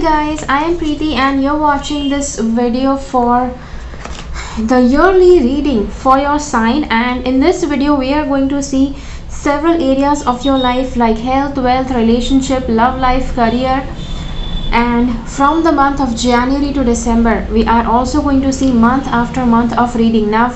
guys, I am Preeti and you're watching this video for the yearly reading for your sign, and in this video we are going to see several areas of your life like health, wealth, relationship, love life, career, and from the month of January to December we are also going to see month after month of reading. Now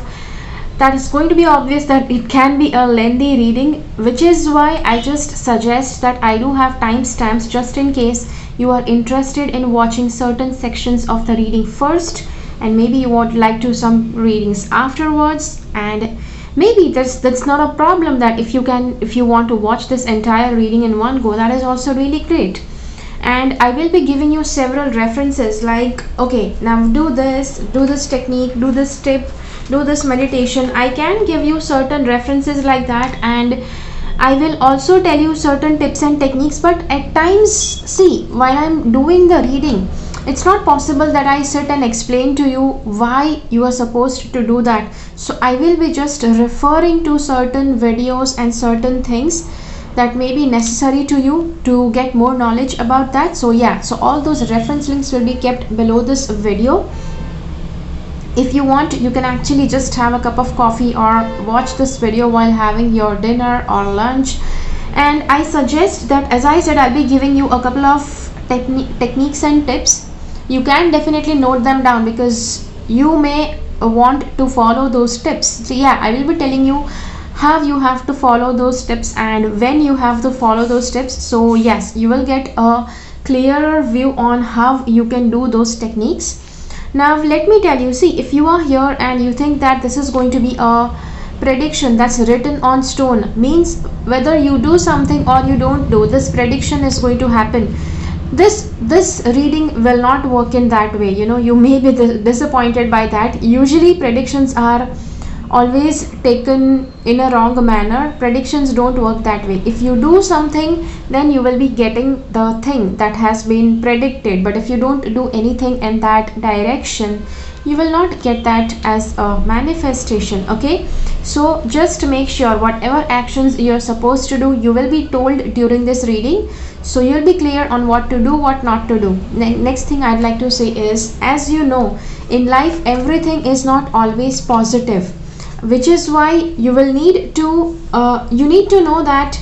that is going to be obvious that it can be a lengthy reading, which is why I just suggest that I do have timestamps just in case you are interested in watching certain sections of the reading first, and maybe you would like to some readings afterwards, and maybe that's not a problem. That if you want to watch this entire reading in one go, that is also really great. And I will be giving you several references like, okay, now do this technique, do this tip, do this meditation. I can give you certain references like that, and I will also tell you certain tips and techniques. But at times, see, while I'm doing the reading, it's not possible that I sit and explain to you why you are supposed to do that. So I will be just referring to certain videos and certain things that may be necessary to you to get more knowledge about that. So yeah, so all those reference links will be kept below this video. If you want, you can actually just have a cup of coffee or watch this video while having your dinner or lunch. And I suggest that, as I said, I'll be giving you a couple of techniques and tips. You can definitely note them down because you may want to follow those tips. So yeah, I will be telling you how you have to follow those tips and when you have to follow those tips. So yes, you will get a clearer view on how you can do those techniques. Now let me tell you, see, if you are here and you think that this is going to be a prediction that's written on stone, means whether you do something or you don't do, this prediction is going to happen. This reading will not work in that way. You may be disappointed by that. Usually predictions are always taken in a wrong manner. Predictions don't work that way. If you do something, then you will be getting the thing that has been predicted, but if you don't do anything in that direction, you will not get that as a manifestation. Okay, so just make sure whatever actions you're supposed to do, you will be told during this reading, so you'll be clear on what to do, what not to do. Next thing I'd like to say is, as you know, in life everything is not always positive, which is why you will need to know that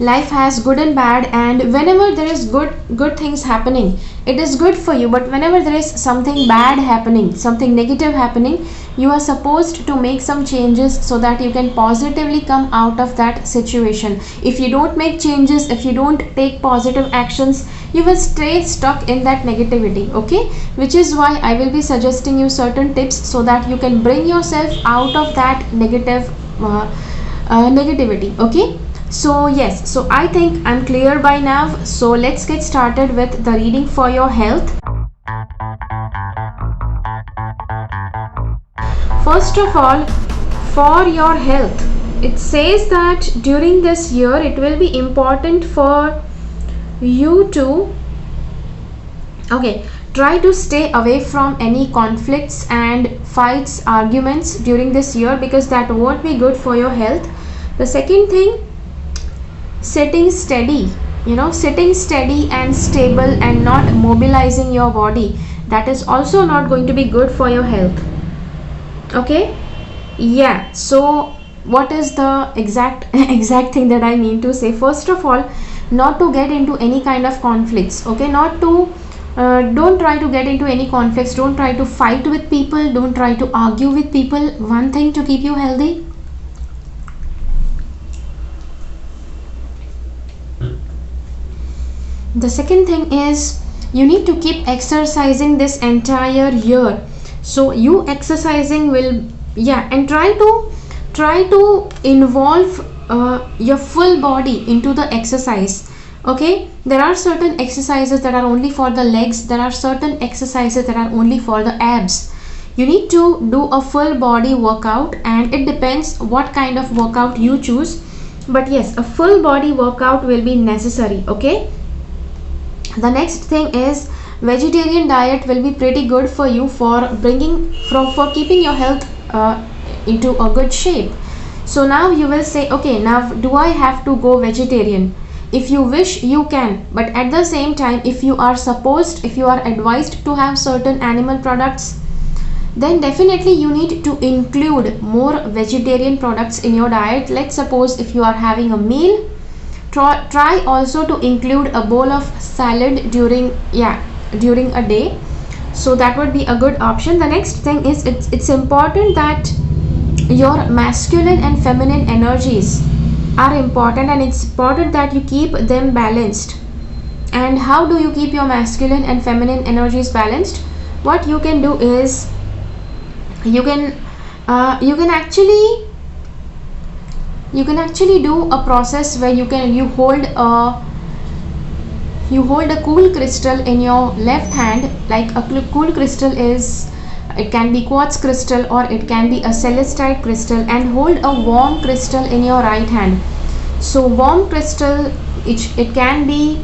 life has good and bad, and whenever there is good things happening, it is good for you. But whenever there is something bad happening, something negative happening, you are supposed to make some changes so that you can positively come out of that situation. If you don't make changes, if you don't take positive actions, you will stay stuck in that negativity. Okay, which is why I will be suggesting you certain tips so that you can bring yourself out of that negativity. Okay, so yes, so I think I'm clear by now, so let's get started with the reading for your health. First of all, for your health, it says that during this year it will be important for you to try to stay away from any conflicts and fights, arguments during this year, because that won't be good for your health. The second thing, sitting steady and stable and not mobilizing your body, that is also not going to be good for your health. Okay, yeah, so what is the exact thing that I mean to say? First of all, not to get into any kind of conflicts. Okay, don't try to get into any conflicts, don't try to fight with people, don't try to argue with people. One thing to keep you healthy. The second thing is, you need to keep exercising this entire year. So you exercising will, yeah, and try to involve your full body into the exercise. Okay, there are certain exercises that are only for the legs, there are certain exercises that are only for the abs. You need to do a full body workout, and it depends what kind of workout you choose, but yes, a full body workout will be necessary. Okay, the next thing is, vegetarian diet will be pretty good for you for keeping your health into a good shape. So now you will say, okay, now do I have to go vegetarian? if you wish, you can, but at the same time, if you are advised to have certain animal products, then definitely you need to include more vegetarian products in your diet. Let's suppose if you are having a meal, try also to include a bowl of salad during a day. So that would be a good option. The next thing is, it's important that your masculine and feminine energies are important, and it's important that you keep them balanced. And how do you keep your masculine and feminine energies balanced? What you can do is, you can actually do a process where you hold a cool crystal in your left hand. Like a cool crystal is, it can be quartz crystal or it can be a celestite crystal, and hold a warm crystal in your right hand. So warm crystal, it can be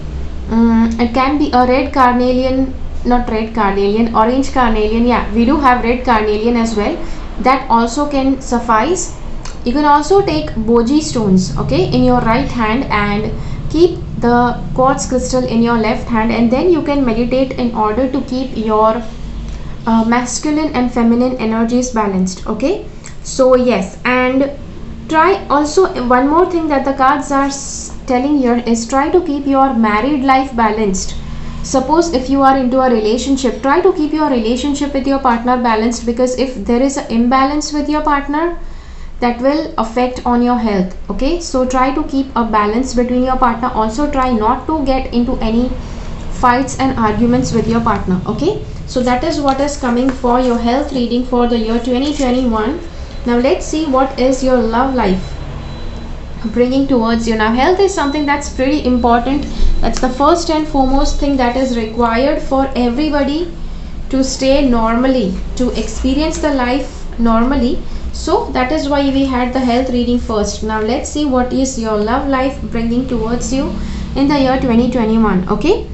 a red carnelian, not red carnelian, orange carnelian. Yeah, we do have red carnelian as well. That also can suffice. You can also take boji stones, okay, in your right hand, and keep the quartz crystal in your left hand, and then you can meditate in order to keep your masculine and feminine energies balanced. Okay, so yes, and try also, one more thing that the cards are telling here is, try to keep your married life balanced. Suppose if you are into a relationship, try to keep your relationship with your partner balanced, because if there is an imbalance with your partner, that will affect on your health. Okay, so try to keep a balance between your partner. Also try not to get into any fights and arguments with your partner. Okay, so that is what is coming for your health reading for the year 2021. Now let's see what is your love life bringing towards you. Now health is something that's pretty important. That's the first and foremost thing that is required for everybody to stay normally, to experience the life normally. So that is why we had the health reading first. Now let's see what is your love life bringing towards you in the year 2021. Okay,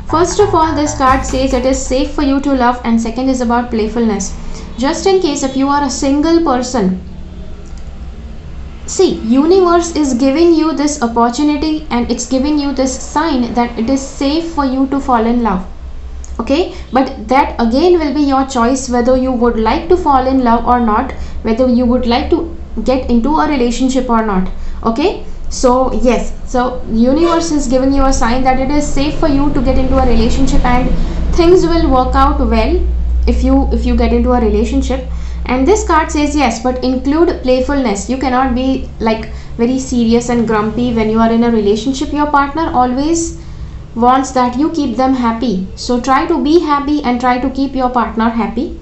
first of all, this card says it is safe for you to love, and second is about playfulness. Just in case if you are a single person, see, universe is giving you this opportunity, and it's giving you this sign that it is safe for you to fall in love. Okay, but that again will be your choice, whether you would like to fall in love or not, whether you would like to get into a relationship or not. Okay, so yes, so universe is giving you a sign that it is safe for you to get into a relationship, and things will work out well if you get into a relationship. And this card says yes, but include playfulness. You cannot be like very serious and grumpy when you are in a relationship. Your partner always wants that you keep them happy, so try to be happy and try to keep your partner happy.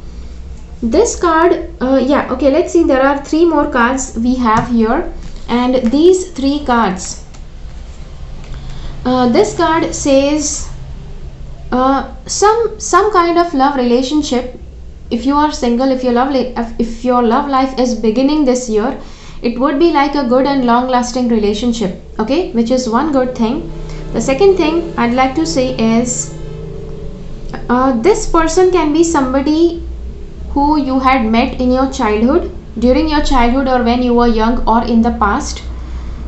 This card, yeah, okay, let's see, there are 3 more cards we have here, and these 3 cards, this card says some kind of love relationship. If you are single, if your love life is beginning this year, it would be like a good and long lasting relationship. Okay, which is one good thing. The second thing I'd like to say is, this person can be somebody who you had met in your childhood, during your childhood, or when you were young, or in the past.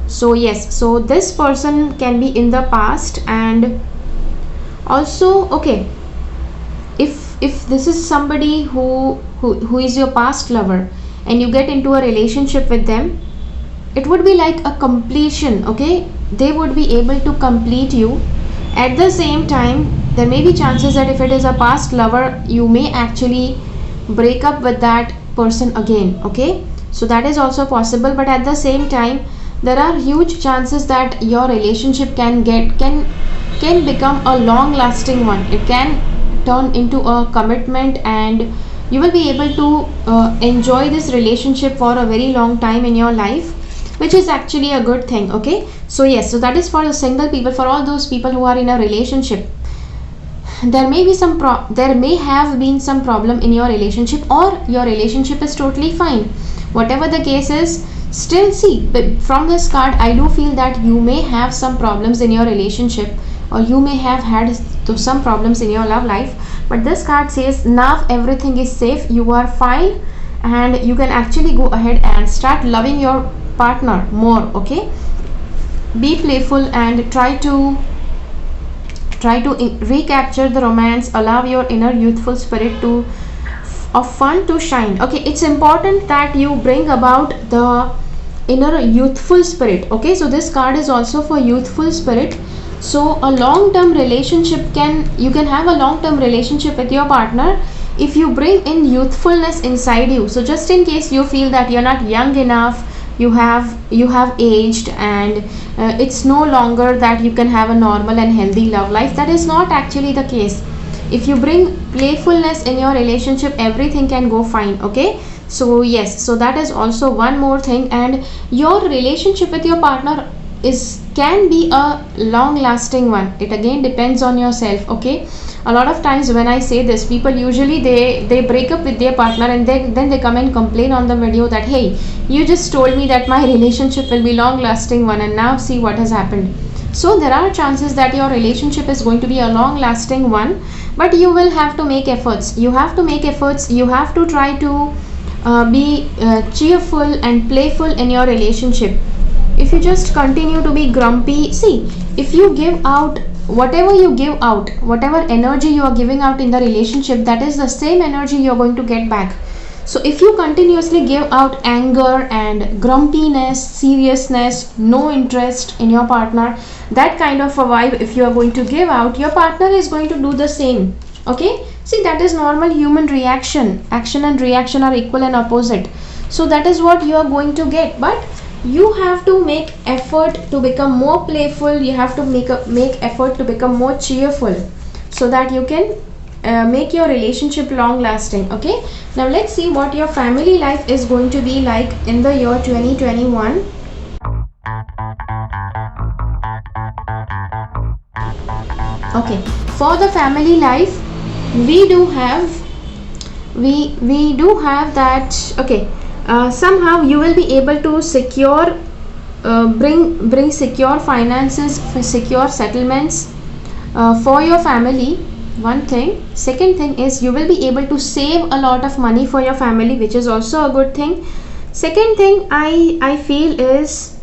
So yes, so this person can be in the past. And also, okay, if this is somebody who is your past lover and you get into a relationship with them, it would be like a completion. Okay, they would be able to complete you. At the same time, there may be chances that if it is a past lover, you may actually break up with that person again. Okay, so that is also possible. But at the same time, there are huge chances that your relationship can become a long lasting one. It can turn into a commitment, and you will be able to enjoy this relationship for a very long time in your life, which is actually a good thing. Okay, so yes, so that is for the single people. For all those people who are in a relationship, there may have been some problem in your relationship, or your relationship is totally fine. Whatever the case is, still, see, from this card I do feel that you may have some problems in your relationship, or you may have had some problems in your love life. But this card says now everything is safe, you are fine, and you can actually go ahead and start loving your partner more. Okay, be playful and try to recapture the romance. Allow your inner youthful spirit to of fun to shine. Okay, it's important that you bring about the inner youthful spirit. Okay, so this card is also for youthful spirit. So a long term relationship you can have a long term relationship with your partner if you bring in youthfulness inside you. So just in case you feel that you're not young enough, you have aged, and it's no longer that you can have a normal and healthy love life, that is not actually the case. If you bring playfulness in your relationship, everything can go fine. Okay, so yes, so that is also one more thing. And your relationship with your partner can be a long lasting one. It again depends on yourself. Okay, a lot of times when I say this, people usually they break up with their partner, and then they come and complain on the video that, hey, you just told me that my relationship will be long lasting one, and now see what has happened. So there are chances that your relationship is going to be a long lasting one, but you will have to make efforts. You have to try to be cheerful and playful in your relationship. If you just continue to be grumpy, see, if you give out whatever energy you are giving out in the relationship, that is the same energy you are going to get back. So if you continuously give out anger and grumpiness, seriousness, no interest in your partner, that kind of a vibe if you are going to give out, your partner is going to do the same. Okay, see, that is normal human reaction. Action and reaction are equal and opposite. So that is what you are going to get. But you have to make effort to become more playful. You have to make effort to become more cheerful, so that you can make your relationship long lasting. Okay, now let's see what your family life is going to be like in the year 2021. Okay, for the family life, we do have that. Okay, somehow you will be able to secure bring secure finances, secure settlements for your family. One thing. Second thing is you will be able to save a lot of money for your family, which is also a good thing. Second thing I feel is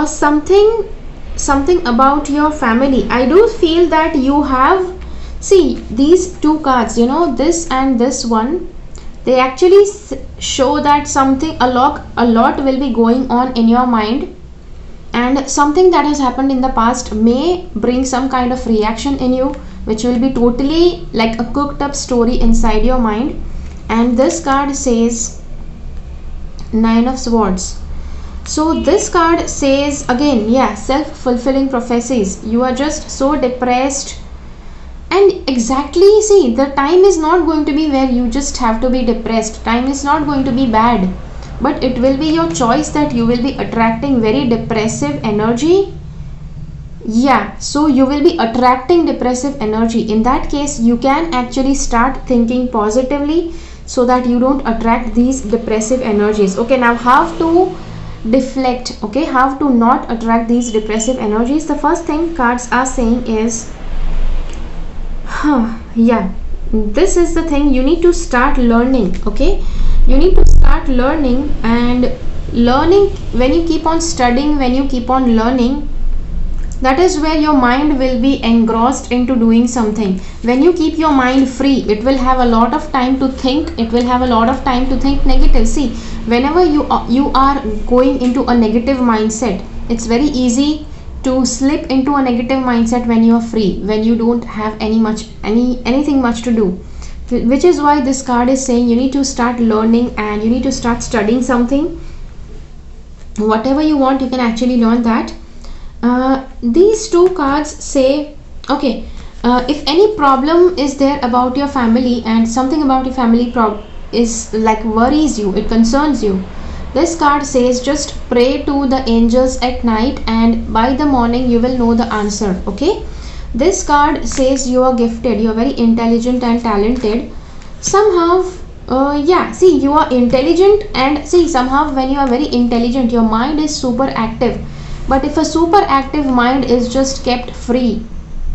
something about your family. I do feel that you have, see, these two cards, this and this one, they actually show that a lot will be going on in your mind, and something that has happened in the past may bring some kind of reaction in you, which will be totally like a cooked up story inside your mind. And this card says 9 of Swords. So this card says again, yeah, self-fulfilling prophecies. You are just so depressed, and exactly, see, the time is not going to be where you just have to be depressed. Time is not going to be bad, but it will be your choice that you will be attracting very depressive energy. Yeah, so you will be attracting depressive energy. In that case, you can actually start thinking positively so that you don't attract these depressive energies. Okay, now how to deflect, okay, how to not attract these depressive energies. The first thing cards are saying is, yeah, this is the thing you need to start learning. Okay, you need to start learning, and learning, when you keep on studying, when you keep on learning, that is where your mind will be engrossed into doing something. When you keep your mind free, it will have a lot of time to think. It will have a lot of time to think negative. See, whenever you are going into a negative mindset, it's very easy to slip into a negative mindset when you are free, when you don't have anything much to do. Which is why this card is saying you need to start learning, and you need to start studying something. Whatever you want, you can actually learn that. These two cards say, okay, if any problem is there about your family, and something about your family is like worries you, it concerns you, this card says just pray to the angels at night, and by the morning you will know the answer. Okay, this card says you are gifted, you are very intelligent and talented. Somehow, yeah, see, you are intelligent, and see, somehow when you are very intelligent, your mind is super active. But if a super active mind is just kept free,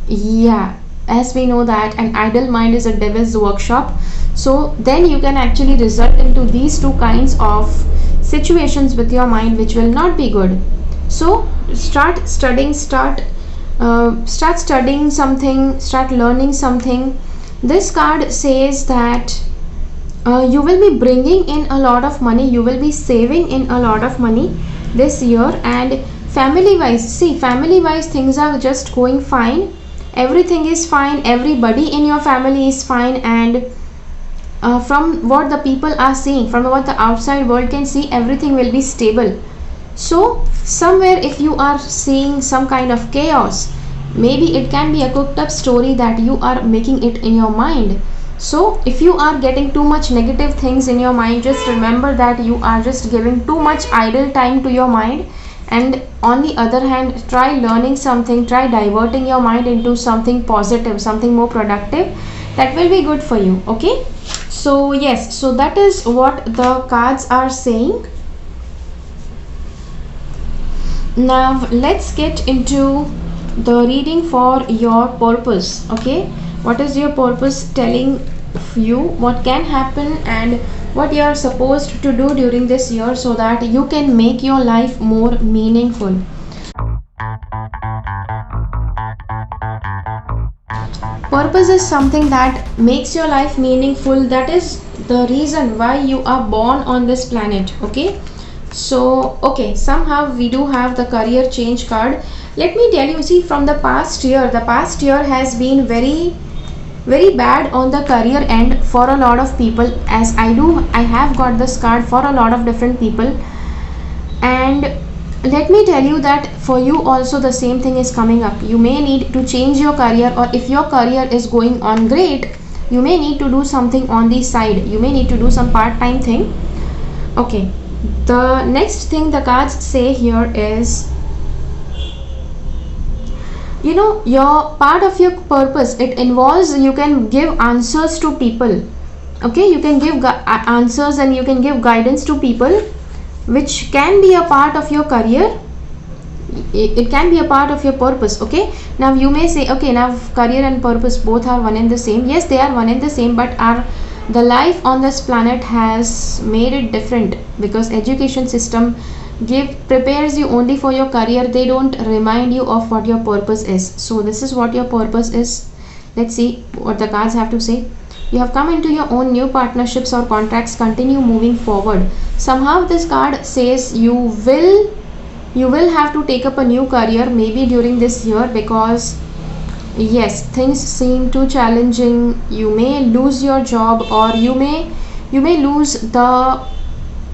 yeah, as we know that an idle mind is a devil's workshop, so then you can actually result into these two kinds of situations with your mind which will not be good. So start studying, start studying something, start learning something. This card says that you will be bringing in a lot of money, you will be saving in a lot of money this year. And family wise, see, family wise things are just going fine, everything is fine, everybody in your family is fine. And from what the people are seeing, from what the outside world can see, everything will be stable. So somewhere if you are seeing some kind of chaos, maybe it can be a cooked up story that you are making it in your mind. So if you are getting too much negative things in your mind, just remember that you are just giving too much idle time to your mind. And on the other hand, try learning something, try diverting your mind into something positive, something more productive, that will be good for you. Okay, so yes, so that is what the cards are saying. Now let's get into the reading for your purpose. Okay, what is your purpose telling you, what can happen, and what you are supposed to do during this year so that you can make your life more meaningful. Purpose is something that makes your life meaningful. That is the reason why you are born on this planet. Okay, so okay, somehow we do have the career change card. Let me tell you, see, from the past year has been very bad on the career end for a lot of people, as I have got this card for a lot of different people. And let me tell you that for you also the same thing is coming up. You may need to change your career, or if your career is going on great, you may need to do something on the side, you may need to do some part-time thing. Okay, the next thing the cards say here is, you know, your part of your purpose, it involves you can give answers to people. Okay, you can give answers and you can give guidance to people, which can be a part of your career. It can be a part of your purpose. Okay, now you may say, okay, now career and purpose both are one and the same. Yes, they are one and the same, but the life on this planet has made it different, because education system prepares you only for your career. They don't remind you of what your purpose is. So this is what your purpose is. Let's see what the cards have to say. You have come into your own new partnerships or contracts. Continue moving forward. Somehow this card says you will have to take up a new career maybe during this year, because yes, things seem too challenging. You may lose your job, or you may lose the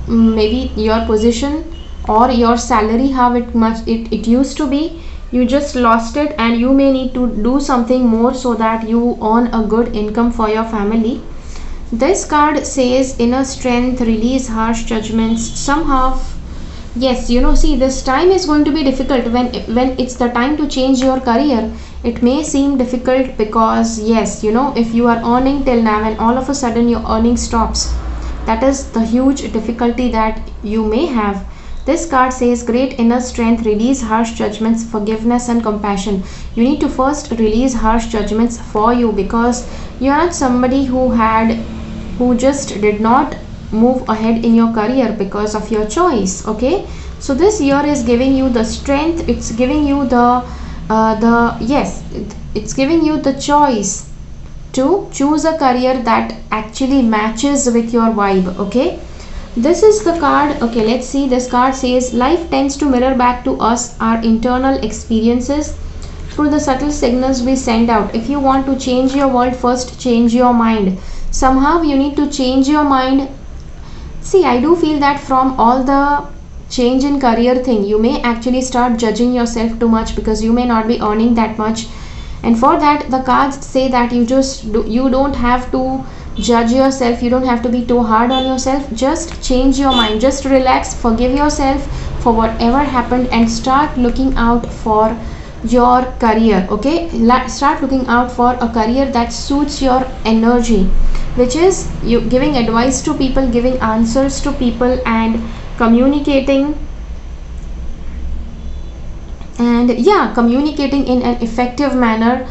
maybe your position or your salary, how it used to be. You just lost it, and you may need to do something more so that you earn a good income for your family. This card says inner strength, release harsh judgments. Somehow, yes, you know, see, this time is going to be difficult. When it's the time to change your career, it may seem difficult, because yes, you know, if you are earning till now and all of a sudden your earning stops, that is the huge difficulty that you may have. This card says great inner strength, release harsh judgments, forgiveness and compassion. You need to first release harsh judgments for you, because you are not somebody who just did not move ahead in your career because of your choice. Okay, so this year is giving you the strength, it's giving you it's giving you the choice to choose a career that actually matches with your vibe. Okay, this is the card. Okay, let's see. This card says life tends to mirror back to us our internal experiences through the subtle signals we send out. If you want to change your world, first change your mind. Somehow you need to change your mind. See, I do feel that from all the change in career thing, you may actually start judging yourself too much, because you may not be earning that much. And for that, the cards say that you don't have to judge yourself, you don't have to be too hard on yourself. Just change your mind, just relax, forgive yourself for whatever happened, and start looking out for your career. Okay, start looking out for a career that suits your energy, which is you giving advice to people, giving answers to people, and communicating, and communicating in an effective manner,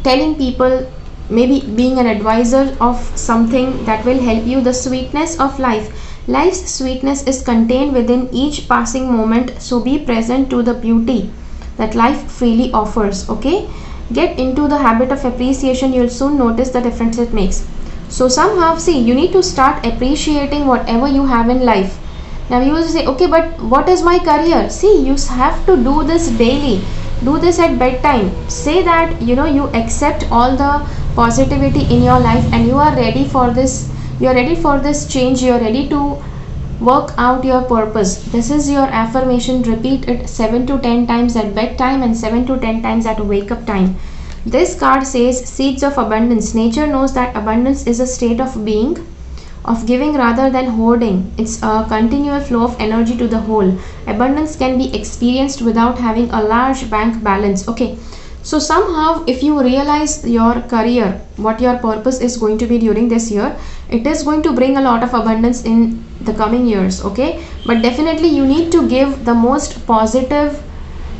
telling people, maybe being an advisor of something that will help you, the sweetness of life. Life's sweetness is contained within each passing moment, so be present to the beauty that life freely offers. Okay, get into the habit of appreciation. You'll soon notice the difference it makes. So somehow, see, you need to start appreciating whatever you have in life. Now you will say, okay, but what is my career? See, you have to do this daily. Do this at bedtime. Say that you accept all the positivity in your life and you are ready for this. You are ready for this change. You are ready to work out your purpose. This is your affirmation. Repeat it 7 to 10 times at bedtime and 7 to 10 times at wake up time. This card says seeds of abundance. Nature knows that abundance is a state of being, of giving rather than hoarding. It's a continual flow of energy to the whole. Abundance can be experienced without having a large bank balance. Okay, so somehow if you realize your career, what your purpose is going to be during this year, it is going to bring a lot of abundance in the coming years. Okay, but definitely you need to give the most positive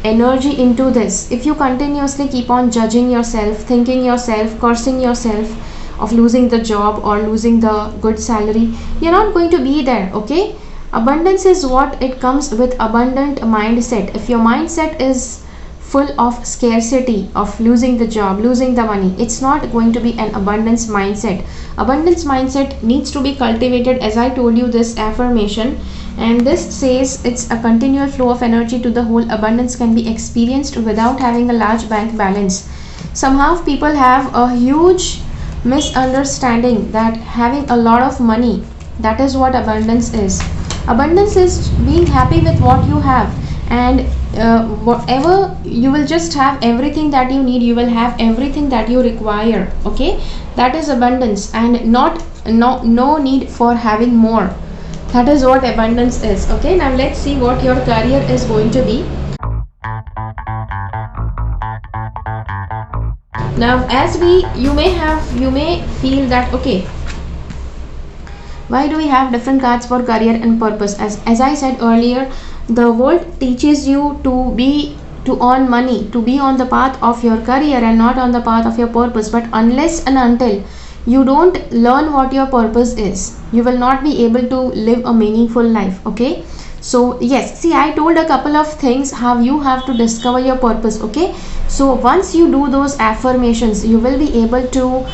energy into this. If you continuously keep on judging yourself, thinking yourself, cursing yourself of losing the job or losing the good salary, you're not going to be there. Okay, abundance is what it comes with abundant mindset. If your mindset is full of scarcity, of losing the job, losing the money, it's not going to be an abundance mindset. Abundance mindset needs to be cultivated, as I told you this affirmation, and this says it's a continual flow of energy to the whole. Abundance can be experienced without having a large bank balance. Somehow people have a huge misunderstanding that having a lot of money, that is what abundance is. Abundance is being happy with what you have, and whatever you will just have everything that you need. You will have everything that you require. Okay, that is abundance, and no need for having more. That is what abundance is. Okay, now let's see what your career is going to be. Now as you may feel that, okay, why do we have different cards for career and purpose? As I said earlier, the world teaches you to earn money, to be on the path of your career and not on the path of your purpose. But unless and until you don't learn what your purpose is, you will not be able to live a meaningful life. Okay, so yes, see, I told a couple of things how you have to discover your purpose. Okay, so once you do those affirmations, you will be able to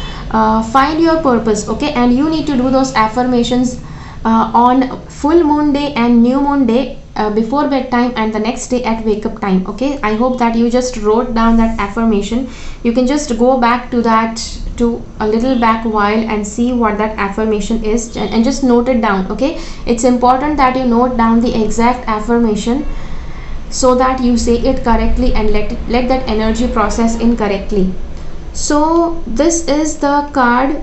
find your purpose. Okay, and you need to do those affirmations on full moon day and new moon day, before bedtime and the next day at wake up time. Okay, I hope that you just wrote down that affirmation. You can just go back to that, to a little back while, and see what that affirmation is, and just note it down. Okay, it's important that you note down the exact affirmation so that you say it correctly and let that energy process incorrectly. So this is the card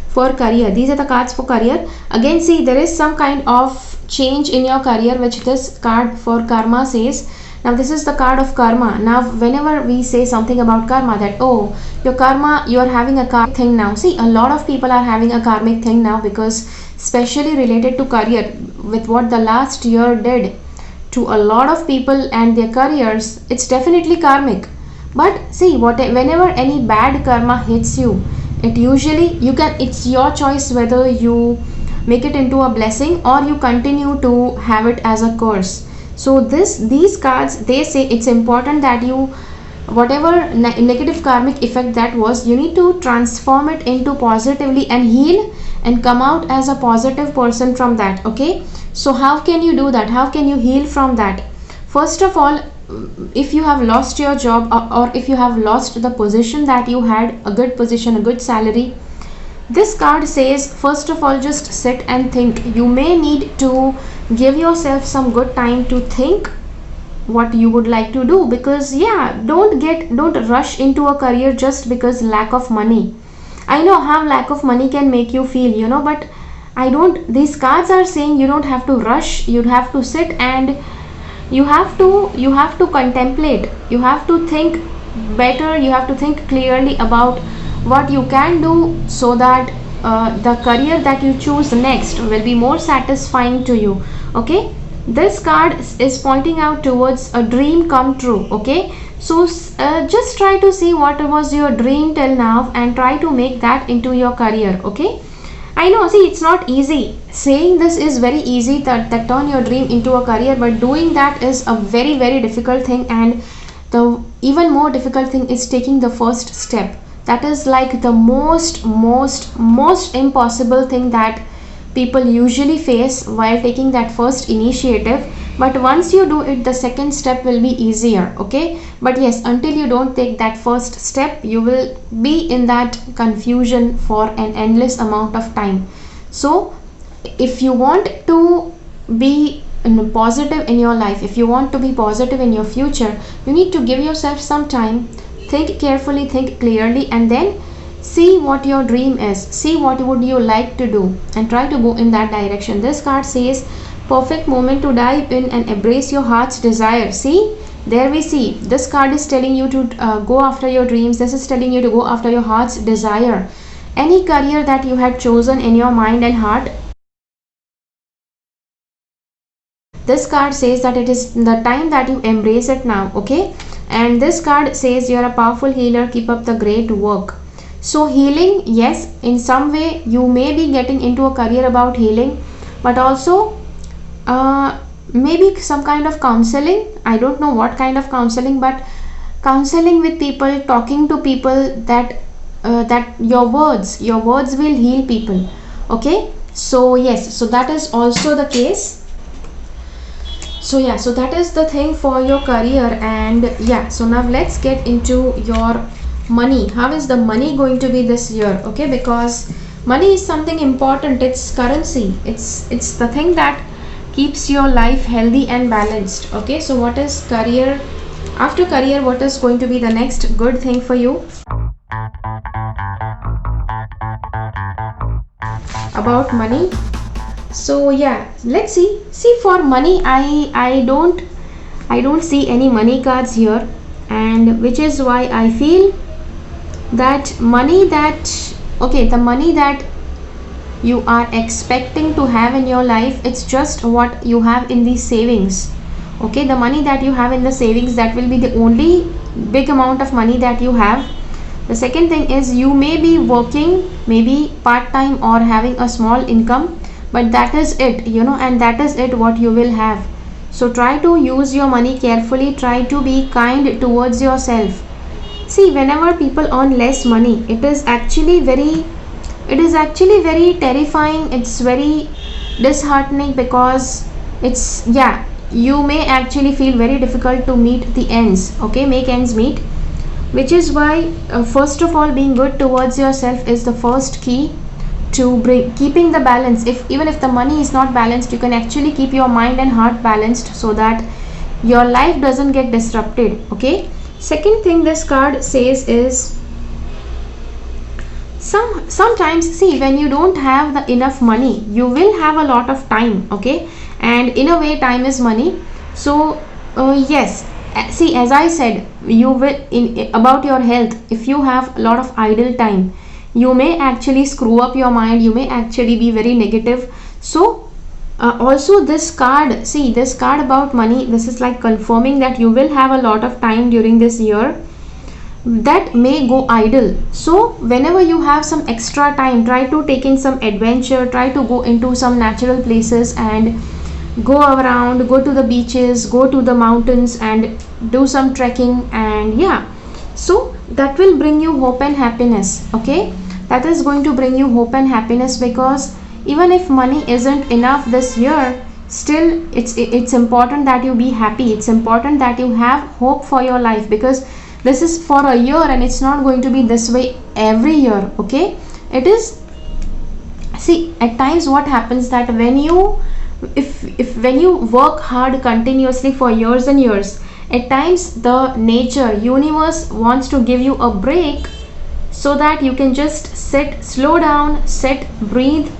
for career. These are the cards for career. Again, see, there is some kind of change in your career, which this card for karma says. Now this is the card of karma. Now whenever we say something about karma, that oh, your karma, you are having a karmic thing now. See, a lot of people are having a karmic thing now, because especially related to career, with what the last year did to a lot of people and their careers, it's definitely karmic. But see, whenever any bad karma hits you, it usually, it's your choice whether you make it into a blessing or you continue to have it as a curse. So these cards, they say it's important that you, whatever negative karmic effect that was, you need to transform it into positively and heal and come out as a positive person from that. Okay, so how can you do that? How can you heal from that? First of all, if you have lost your job, or if you have lost the position that you had, a good position, a good salary, this card says, first of all, just sit and think. You may need to give yourself some good time to think what you would like to do, because yeah, don't rush into a career just because lack of money. I know how lack of money can make you feel, but these cards are saying you don't have to rush. You have to sit and you have to contemplate. You have to think better. You have to think clearly about what you can do, so that the career that you choose next will be more satisfying to you. Okay, this card is pointing out towards a dream come true. Okay, so just try to see what was your dream till now and try to make that into your career. Okay, I know, see, it's not easy. Saying this is very easy, that turn your dream into a career, but doing that is a very, very difficult thing. And the even more difficult thing is taking the first step. That is like the most impossible thing that people usually face while taking that first initiative. But once you do it, the second step will be easier, okay? But yes, until you don't take that first step, you will be in that confusion for an endless amount of time. So if you want to be positive in your life, if you want to be positive in your future, you need to give yourself some time, think carefully, think clearly, and then see what your dream is, see what would you like to do, and try to go in that direction. This card says perfect moment to dive in and embrace your heart's desire. See, there we see, this card is telling you to go after your dreams. This is telling you to go after your heart's desire. Any career that you had chosen in your mind and heart, this card says that it is the time that you embrace it now, okay? And this card says you're a powerful healer, keep up the great work. So healing, yes, in some way you may be getting into a career about healing, but also maybe some kind of counseling. I don't know what kind of counseling, but counseling with people, talking to people, that your words will heal people, okay? So yes, so that is also the case. So yeah, so that is the thing for your career. And yeah, so now let's get into your money. How is the money going to be this year? Okay, because money is something important. It's currency. It's the thing that keeps your life healthy and balanced. Okay, so what is career? After career, what is going to be the next good thing for you? About money. So yeah, let's see. See, for money, I don't see any money cards here, and which is why I feel that money that, okay, the money that you are expecting to have in your life, it's just what you have in the savings. Okay, the money that you have in the savings, that will be the only big amount of money that you have. The second thing is, you may be working maybe part-time or having a small income, but that is it, and that is it what you will have. So try to use your money carefully, try to be kind towards yourself. See, whenever people earn less money, it is actually very terrifying. It's very disheartening, because it's, yeah, you may actually feel very difficult to meet the ends, okay, make ends meet, which is why first of all, being good towards yourself is the first key to keeping the balance. Even if the money is not balanced, you can actually keep your mind and heart balanced, so that your life doesn't get disrupted, okay? Second thing this card says is, sometimes, see, when you don't have the enough money, you will have a lot of time, okay? And in a way, time is money. So yes, see, as I said, you will, about your health, if you have a lot of idle time, you may actually screw up your mind, you may actually be very negative. So also this card, see, this card about money, this is like confirming that you will have a lot of time during this year that may go idle. So whenever you have some extra time, try to take in some adventure, try to go into some natural places and go around, go to the beaches, go to the mountains and do some trekking. And yeah, so that will bring you hope and happiness, okay? That is going to bring you hope and happiness, because even if money isn't enough this year, still it's important that you be happy. It's important that you have hope for your life, because this is for a year and it's not going to be this way every year, okay? It is, see, at times what happens that when you when you work hard continuously for years and years, at times the nature, universe wants to give you a break, so that you can just sit, slow down, sit, breathe,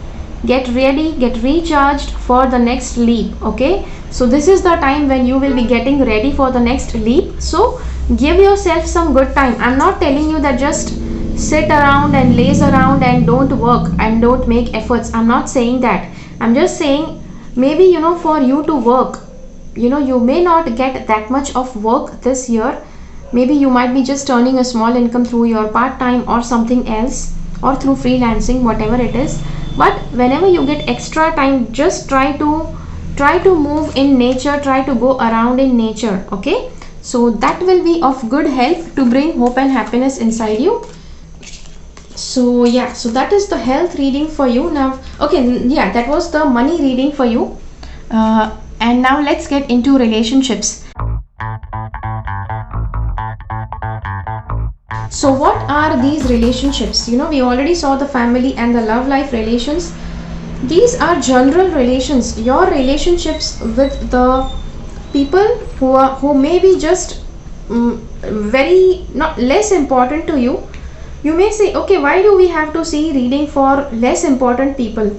get ready, get recharged for the next leap, okay? So this is the time when you will be getting ready for the next leap. So give yourself some good time. I'm not telling you that just sit around and laze around and don't work and don't make efforts. I'm not saying that. I'm just saying, maybe, for you to work, you may not get that much of work this year. Maybe you might be just earning a small income through your part-time or something else, or through freelancing, whatever it is. but whenever you get extra time, just try to move in nature, try to go around in nature. Okay, so that will be of good help to bring hope and happiness inside you. So yeah, so that is the health reading for you now. Okay, yeah, that was the money reading for you. And now let's get into relationships. So what are these relationships? You know, we already saw the family and the love life relations. These are general relations, your relationships with the people who may be just very not less important to you. You may say, okay, why do we have to see reading for less important people?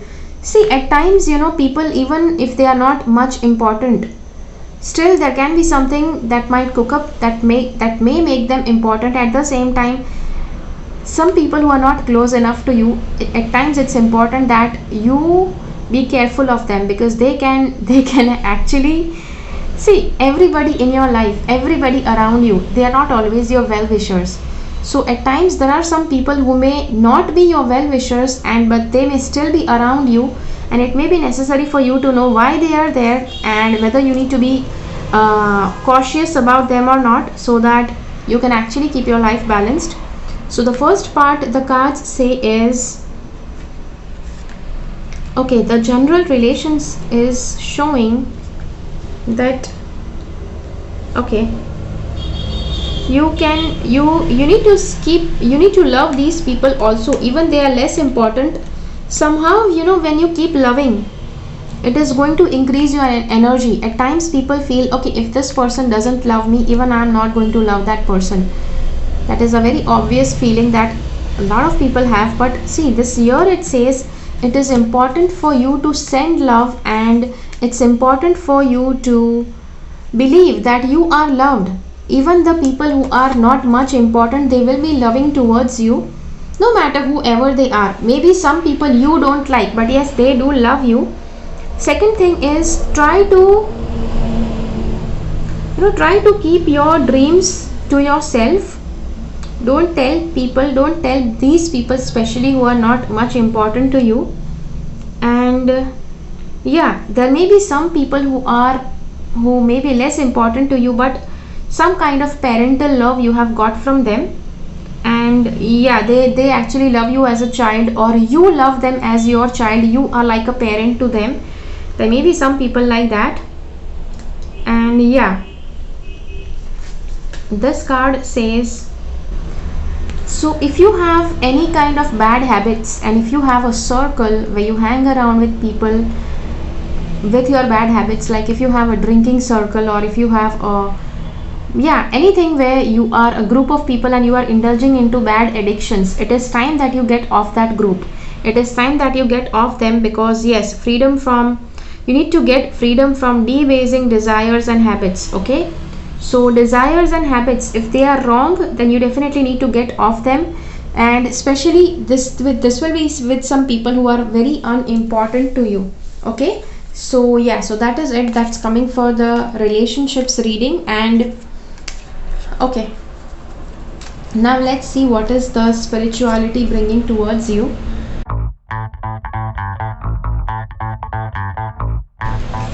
See, at times, you know, people, even if they are not much important, still there can be something that might cook up that may make them important. At the same time, some people who are not close enough to you, at times it's important that you be careful of them, because they can actually see everybody in your life, everybody around you, they are not always your well wishers. So at times there are some people who may not be your well wishers, but they may still be around you, and it may be necessary for you to know why they are there and whether you need to be cautious about them or not, so that you can actually keep your life balanced. So the first part the cards say is, okay, the general relations is showing that, okay, you need to love these people also, even they are less important. Somehow, you know, when you keep loving, it is going to increase your energy. At times people feel, okay, if this person doesn't love me, even I am not going to love that person. That is a very obvious feeling that a lot of people have. But see, this year it says it is important for you to send love, and it's important for you to believe that you are loved. Even the people who are not much important, they will be loving towards you, no matter whoever they are. Maybe some people you don't like, but yes, they do love you. Second thing is, try to keep your dreams to yourself. Don't tell these people, especially who are not much important to you. And yeah, there may be some people who may be less important to you, but some kind of parental love you have got from them, and yeah, they actually love you as a child, or you love them as your child. You are like a parent to them. There may be some people like that. And yeah, this card says, so if you have any kind of bad habits, and if you have a circle where you hang around with people with your bad habits, like if you have a drinking circle, or if you have anything where you are a group of people and you are indulging into bad addictions, it is time that you get off that group. It is time that you get off them, because yes, you need to get freedom from debasing desires and habits. Okay, so desires and habits, if they are wrong, then you definitely need to get off them. And especially this will be with some people who are very unimportant to you. Okay, so yeah, so that is it. That's coming for the relationships reading. And okay, now let's see what is the spirituality bringing towards you.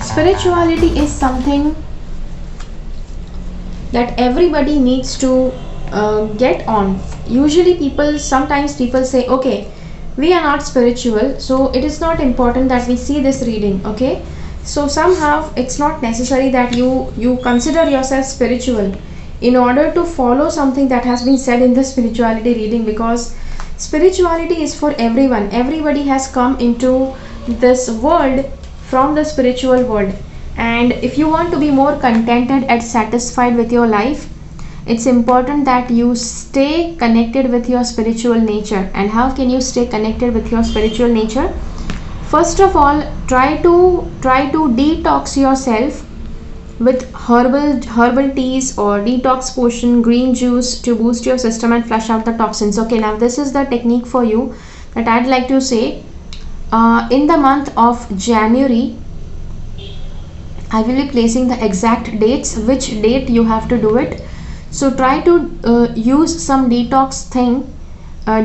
Spirituality is something that everybody needs to get on. Usually sometimes people say, okay, we are not spiritual, so it is not important that we see this reading. Okay, so somehow it's not necessary that you consider yourself spiritual in order to follow something that has been said in the spirituality reading, because spirituality is for everyone. Everybody has come into this world from the spiritual world, and if you want to be more contented and satisfied with your life, it's important that you stay connected with your spiritual nature. And how can you stay connected with your spiritual nature? First of all, try to detox yourself with herbal teas or detox potion, green juice, to boost your system and flush out the toxins. Okay, now this is the technique for you that I'd like to say. In the month of January, I will be placing the exact dates, which date you have to do it. So try to use some detox thing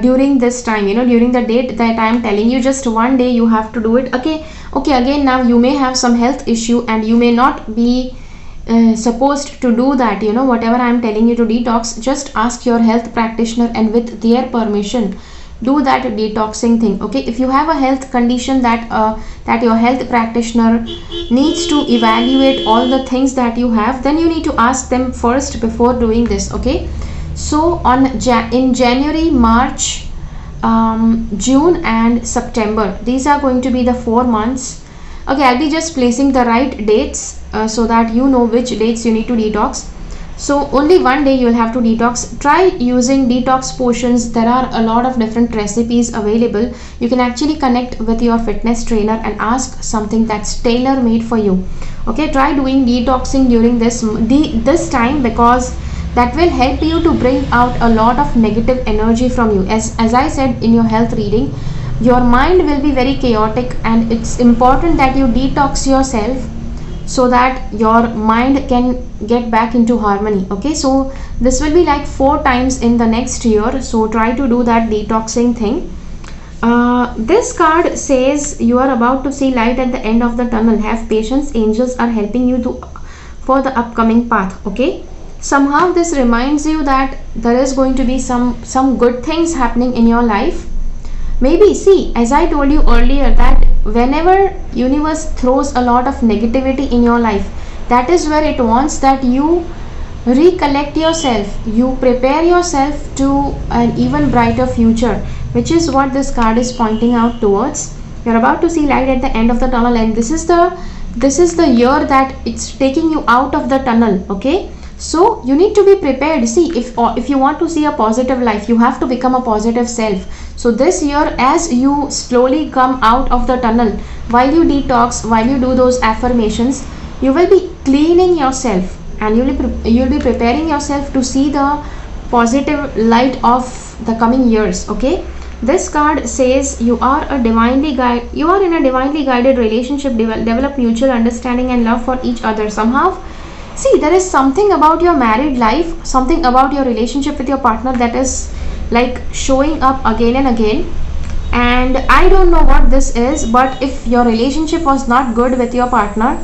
during this time, during the date that I am telling you. Just one day you have to do it. Okay, again, now you may have some health issue and you may not be supposed to do that, whatever I am telling you to detox. Just ask your health practitioner and with their permission do that detoxing thing. Okay, if you have a health condition that your health practitioner needs to evaluate all the things that you have, then you need to ask them first before doing this. Okay, so in January, March, June and September, these are going to be the 4 months. Okay, I'll be just placing the right dates so that you know which dates you need to detox. So only one day you will have to detox. Try using detox potions. There are a lot of different recipes available. You can actually connect with your fitness trainer and ask something that's tailor made for you. Okay, try doing detoxing during this time, because that will help you to bring out a lot of negative energy from you. As I said in your health reading, your mind will be very chaotic, and it's important that you detox yourself so that your mind can get back into harmony. Okay, so this will be like 4 times in the next year, so try to do that detoxing thing. This card says you are about to see light at the end of the tunnel. Have patience, angels are helping you for the upcoming path. Okay, somehow this reminds you that there is going to be some good things happening in your life. Maybe, see, as I told you earlier, that whenever universe throws a lot of negativity in your life, that is where it wants that you recollect yourself, you prepare yourself to an even brighter future, which is what this card is pointing out towards. You're about to see light at the end of the tunnel, and this is the year that it's taking you out of the tunnel. Okay, so you need to be prepared. See, if you want to see a positive life, you have to become a positive self. So this year, as you slowly come out of the tunnel, while you detox, while you do those affirmations, you will be cleaning yourself, and you'll be preparing yourself to see the positive light of the coming years. Okay, this card says you are in a divinely guided relationship. Develop mutual understanding and love for each other. Somehow, see, there is something about your married life, something about your relationship with your partner that is like showing up again and again, and I don't know what this is, but if your relationship was not good with your partner,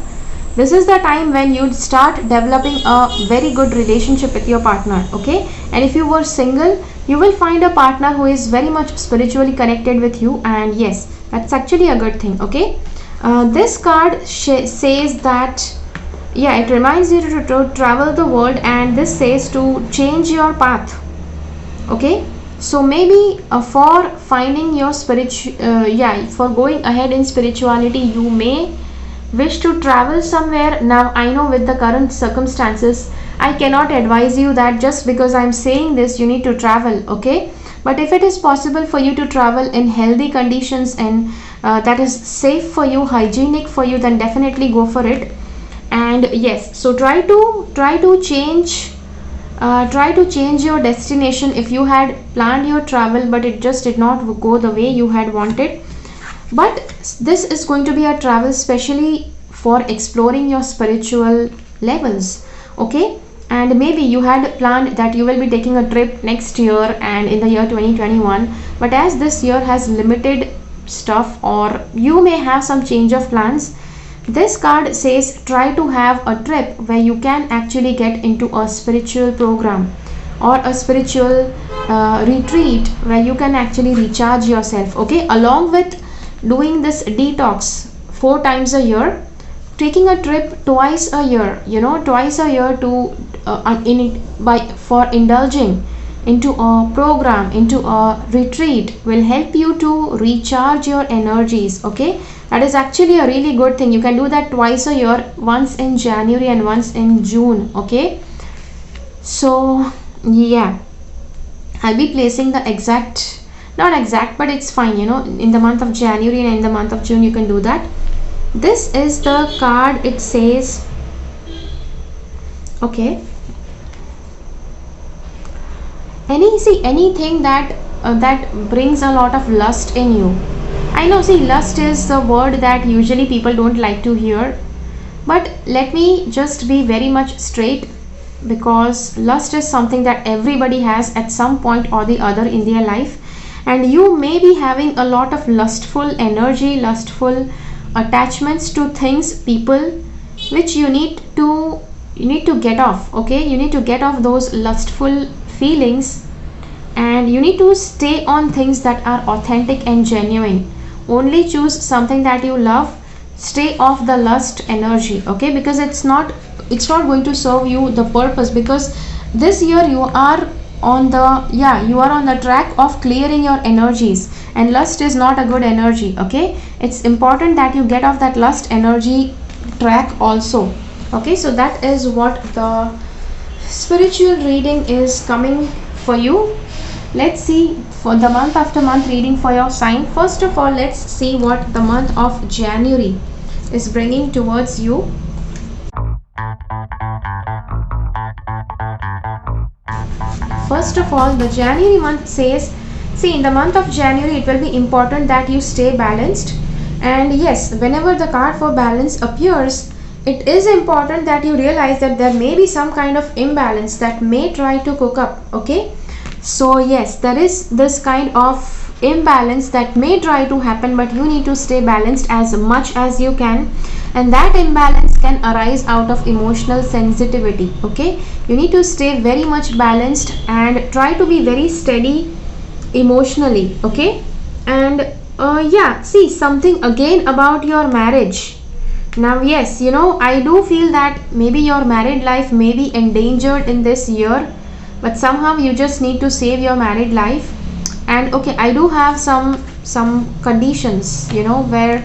this is the time when you'd start developing a very good relationship with your partner. Okay, and if you were single, you will find a partner who is very much spiritually connected with you, and yes, that's actually a good thing. Okay, this card says that, yeah, it reminds you to travel the world, and this says to change your path. Okay, so maybe for finding your for going ahead in spirituality, you may wish to travel somewhere. Now I know with the current circumstances, I cannot advise you that just because I'm saying this you need to travel. Okay, but if it is possible for you to travel in healthy conditions and that is safe for you, hygienic for you, then definitely go for it. And yes, so try to change your destination. If you had planned your travel but it just did not go the way you had wanted, but this is going to be a travel specially for exploring your spiritual levels. Okay, and maybe you had planned that you will be taking a trip next year and in the year 2021, but as this year has limited stuff, or you may have some change of plans, this card says try to have a trip where you can actually get into a spiritual program or a spiritual retreat where you can actually recharge yourself. Okay, along with doing this detox 4 times a year, taking a trip twice a year, to for indulging into a program, into a retreat, will help you to recharge your energies. Okay, that is actually a really good thing. You can do that twice a year, once in January and once in June. Okay, so yeah, I'll be placing the not exact, but it's fine, in the month of January and in the month of June you can do that. This is the card. It says, okay, anything that brings a lot of lust in you. I know, see, lust is the word that usually people don't like to hear, but let me just be very much straight, because lust is something that everybody has at some point or the other in their life. and you may be having a lot of lustful energy, lustful attachments to things, people, which you need to get off. Okay, you need to get off those lustful feelings, and you need to stay on things that are authentic and genuine. Only choose something that you love. Stay off the lust energy, okay, because it's not going to serve you the purpose, because this year you are on the track of clearing your energies, and lust is not a good energy. Okay, it's important that you get off that lust energy track also. Okay, so that is what the spiritual reading is coming for you. Let's see for the month after month reading for your sign. First of all, let's see what the month of January is bringing towards you. First of all, the January month says, see, in the month of January it will be important that you stay balanced. And yes, whenever the card for balance appears, it is important that you realize that there may be some kind of imbalance that may try to cook up. Okay, so yes, there is this kind of imbalance that may try to happen, but you need to stay balanced as much as you can, and that imbalance can arise out of emotional sensitivity. Okay, you need to stay very much balanced and try to be very steady emotionally. Okay, and see something again about your marriage. Now yes, I do feel that maybe your married life may be endangered in this year, but somehow you just need to save your married life. And okay, I do have some conditions, where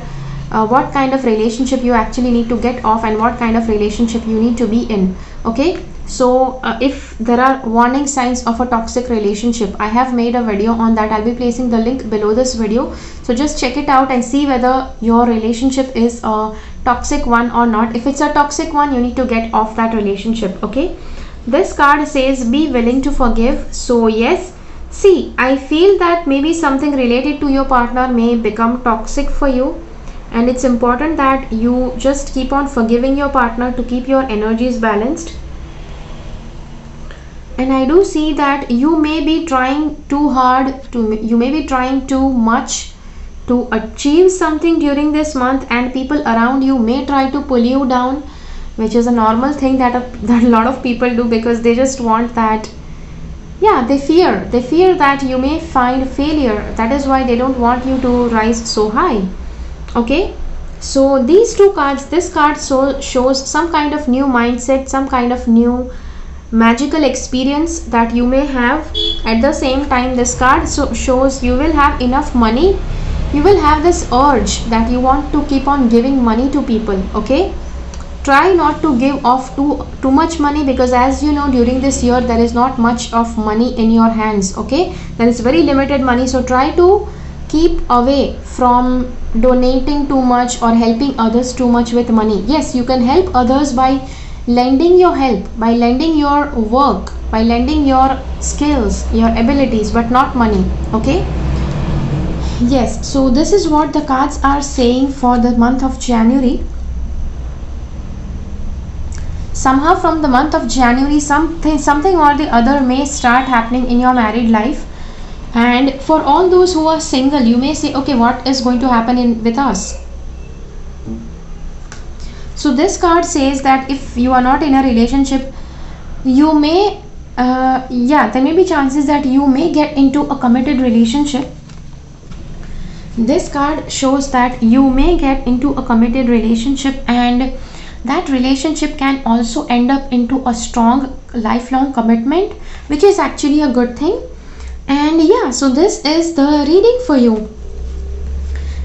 what kind of relationship you actually need to get off and what kind of relationship you need to be in. Okay, so if there are warning signs of a toxic relationship, I have made a video on that. I'll be placing the link below this video, so just check it out and see whether your relationship is a toxic one or not. If it's a toxic one, you need to get off that relationship. Okay, this card says be willing to forgive. So yes, see, I feel that maybe something related to your partner may become toxic for you, and it's important that you just keep on forgiving your partner to keep your energies balanced. And I do see that you may be trying too much to achieve something during this month, and people around you may try to pull you down, which is a normal thing that a lot of people do, because they just want that. Yeah, they fear that you may find failure. That is why they don't want you to rise so high. Okay, so these two cards, this card shows some kind of new mindset, some kind of new magical experience that you may have. At the same time, this card shows you will have enough money. You will have this urge that you want to keep on giving money to people. Okay, try not to give off too much money, because as you know, during this year there is not much of money in your hands. Okay, there is very limited money, so try to keep away from donating too much or helping others too much with money. Yes, you can help others by lending your help, by lending your work, by lending your skills, your abilities, but not money. Okay, yes, so this is what the cards are saying for the month of January. Somehow from the month of January, something or the other may start happening in your married life. And for all those who are single, you may say, okay, what is going to happen with us? So this card says that if you are not in a relationship, you may there may be chances that you may get into a committed relationship. This card shows that you may get into a committed relationship, and that relationship can also end up into a strong lifelong commitment, which is actually a good thing. And yeah, so this is the reading for you.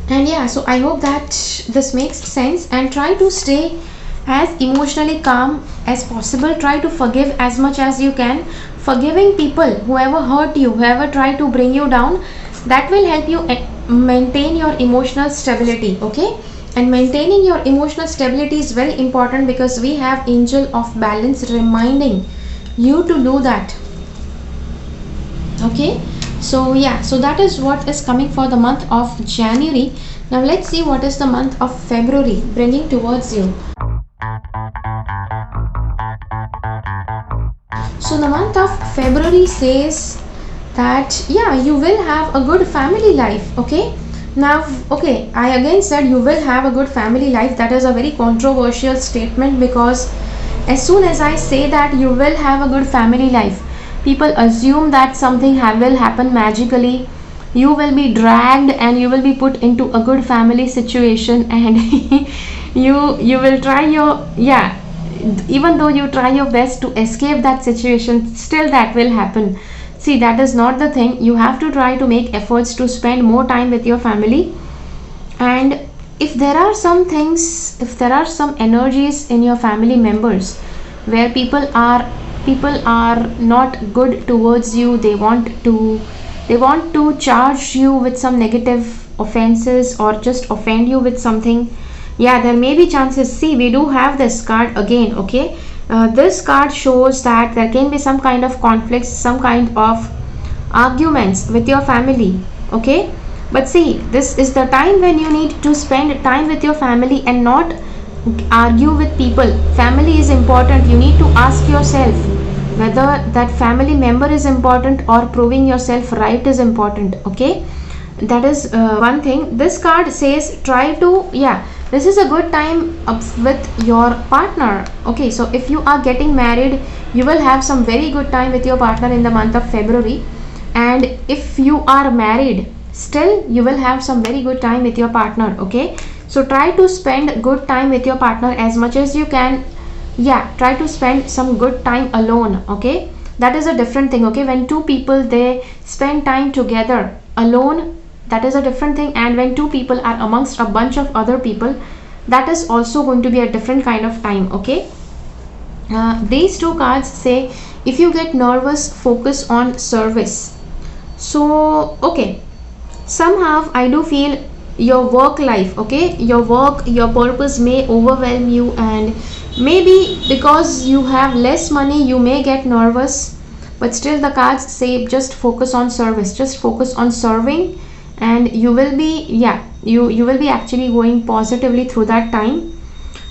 And yeah, so I hope that this makes sense, and try to stay as emotionally calm as possible. Try to forgive as much as you can. Forgiving people, whoever hurt you, whoever tried to bring you down, that will help you maintain your emotional stability. Okay, and maintaining your emotional stability is very important, because we have Angel of Balance reminding you to do that. Okay, so yeah, so that is what is coming for the month of January. Now let's see what is the month of February bringing towards you. So the month of February says that yeah, you will have a good family life. Okay, now okay, I again said you will have a good family life. That is a very controversial statement, because as soon as I say that you will have a good family life, people assume that something will happen magically. You will be dragged and you will be put into a good family situation, and you will try your yeah, even though you try your best to escape that situation, still that will happen. See, that is not the thing. You have to try to make efforts to spend more time with your family. And if there are some things, if there are some energies in your family members where people are not good towards you, they want to charge you with some negative offenses or just offend you with something, yeah, there may be chances. See, we do have this card again. Okay, this card shows that there can be some kind of conflicts, some kind of arguments with your family. Okay, but see, this is the time when you need to spend time with your family and not argue with people. Family is important. You need to ask yourself whether that family member is important or proving yourself right is important. Okay, that is one thing. This card says try to, yeah, this is a good time with your partner. Okay, so if you are getting married, you will have some very good time with your partner in the month of February. And if you are married, still you will have some very good time with your partner. Okay, so try to spend good time with your partner as much as you can. Yeah, try to spend some good time alone. Okay, that is a different thing. Okay, when two people they spend time together alone, that is a different thing. And when two people are amongst a bunch of other people, that is also going to be a different kind of time. Okay, these two cards say if you get nervous, focus on service. So okay, somehow I do feel your work life, okay, your work, your purpose may overwhelm you, and maybe because you have less money you may get nervous, but still the cards say just focus on service, just focus on serving, and you will be, yeah, you will be actually going positively through that time.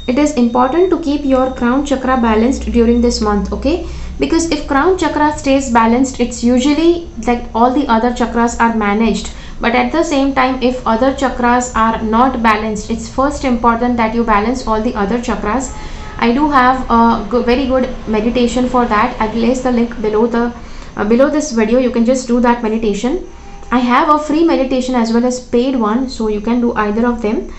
It is important to keep your crown chakra balanced during this month. Okay, because if crown chakra stays balanced, it's usually that all the other chakras are managed. But at the same time, if other chakras are not balanced, it's first important that you balance all the other chakras. I do have a very good meditation for that. I place the link below this video. You can just do that meditation. I have a free meditation as well as paid one, so you can do either of them.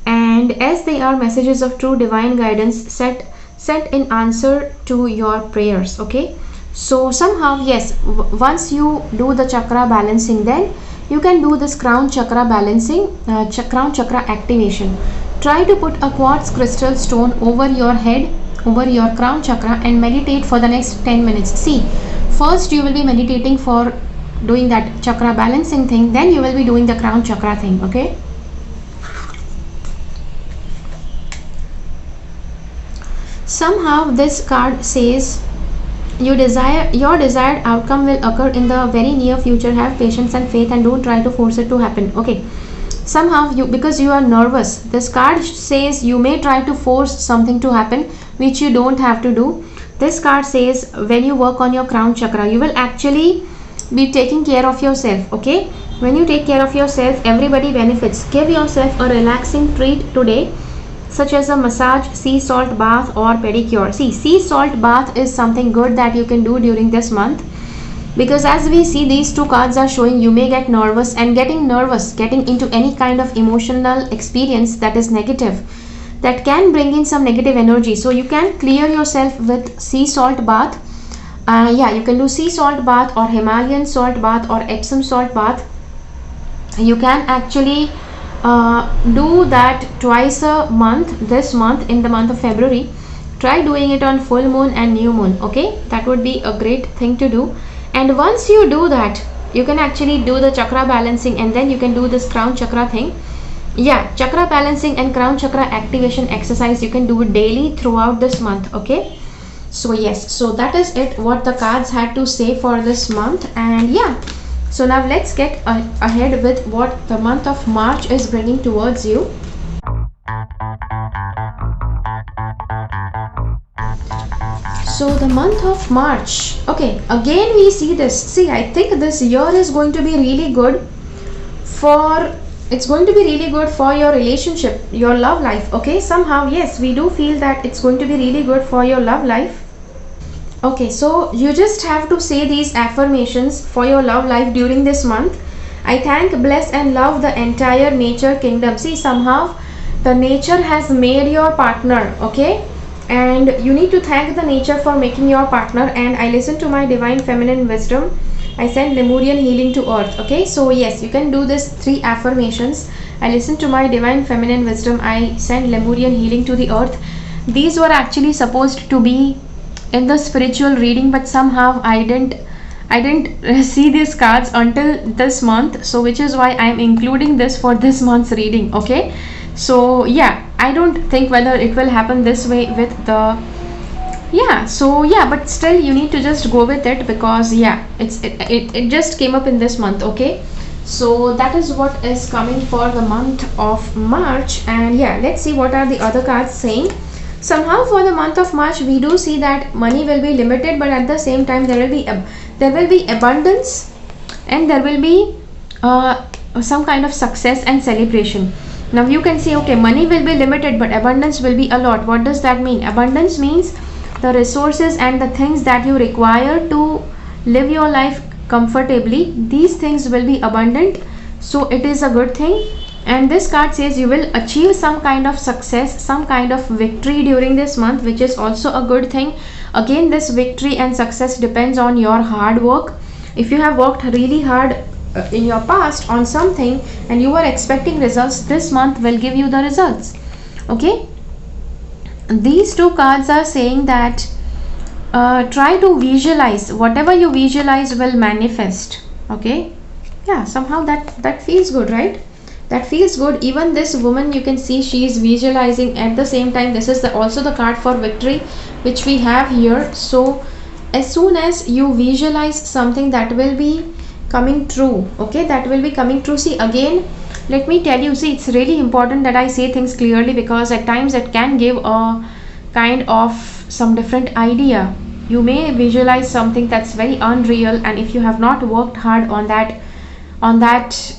And as they are messages of true divine guidance sent in answer to your prayers. Okay, so somehow, yes, once you do the chakra balancing, then you can do this crown chakra balancing, crown chakra activation. Try to put a quartz crystal stone over your head, over your crown chakra, and meditate for the next 10 minutes. See, first you will be meditating for doing that chakra balancing thing, then you will be doing the crown chakra thing. Okay, somehow this card says your desired outcome will occur in the very near future. Have patience and faith and don't try to force it to happen. Okay, somehow because you are nervous, this card says you may try to force something to happen which you don't have to do. This card says when you work on your crown chakra, you will actually be taking care of yourself. Okay, when you take care of yourself, everybody benefits. Give yourself a relaxing treat today, such as a massage, sea salt bath, or pedicure. See, sea salt bath is something good that you can do during this month, because as we see, these two cards are showing you may get nervous, and getting nervous, getting into any kind of emotional experience that is negative, that can bring in some negative energy. So you can clear yourself with sea salt bath. Yeah, you can do sea salt bath or Himalayan salt bath or Epsom salt bath. You can actually do that twice a month, this month, in the month of February. Try doing it on full moon and new moon. Okay, that would be a great thing to do. And once you do that, you can actually do the chakra balancing, and then you can do this crown chakra thing. Yeah, chakra balancing and crown chakra activation exercise, you can do it daily throughout this month. Okay, so yes, so that is it, what the cards had to say for this month. And yeah, so now let's get ahead with what the month of March is bringing towards you. So the month of March. Okay, again we see this. See, I think this year is going to be really good for, it's going to be really good for your relationship, your love life. Okay, somehow yes, we do feel that it's going to be really good for your love life. Okay, so you just have to say these affirmations for your love life during this month. I thank, bless and love the entire nature kingdom. See, somehow the nature has made your partner, okay, and you need to thank the nature for making your partner. And I listen to my divine feminine wisdom. I send Lemurian healing to earth. Okay, so yes, you can do this 3 affirmations. I listen to my divine feminine wisdom. I send Lemurian healing to the earth. These were actually supposed to be in the spiritual reading, but somehow I didn't see these cards until this month, so which is why I'm including this for this month's reading. Okay, so yeah, I don't think whether it will happen this way with the, yeah, so yeah, but still you need to just go with it, because yeah, it just came up in this month. Okay, so that is what is coming for the month of March. And yeah, let's see what are the other cards saying. Somehow for the month of March we do see that money will be limited, but at the same time there will be abundance, and there will be some kind of success and celebration. Now you can say, okay, money will be limited but abundance will be a lot. What does that mean? Abundance means the resources and the things that you require to live your life comfortably, these things will be abundant, so it is a good thing. And this card says you will achieve some kind of success, some kind of victory during this month, which is also a good thing. Again, this victory and success depends on your hard work. If you have worked really hard in your past on something and you were expecting results, this month will give you the results. Okay, these 2 cards are saying that try to visualize, whatever you visualize will manifest. Okay, yeah, somehow that feels good, right? That feels good. Even this woman, you can see she is visualizing. At the same time, this is also the card for victory which we have here. So as soon as you visualize something, that will be coming true. Okay, that will be coming true. See, again, let me tell you, see, it's really important that I say things clearly, because at times it can give a kind of some different idea. You may visualize something that's very unreal, and if you have not worked hard on that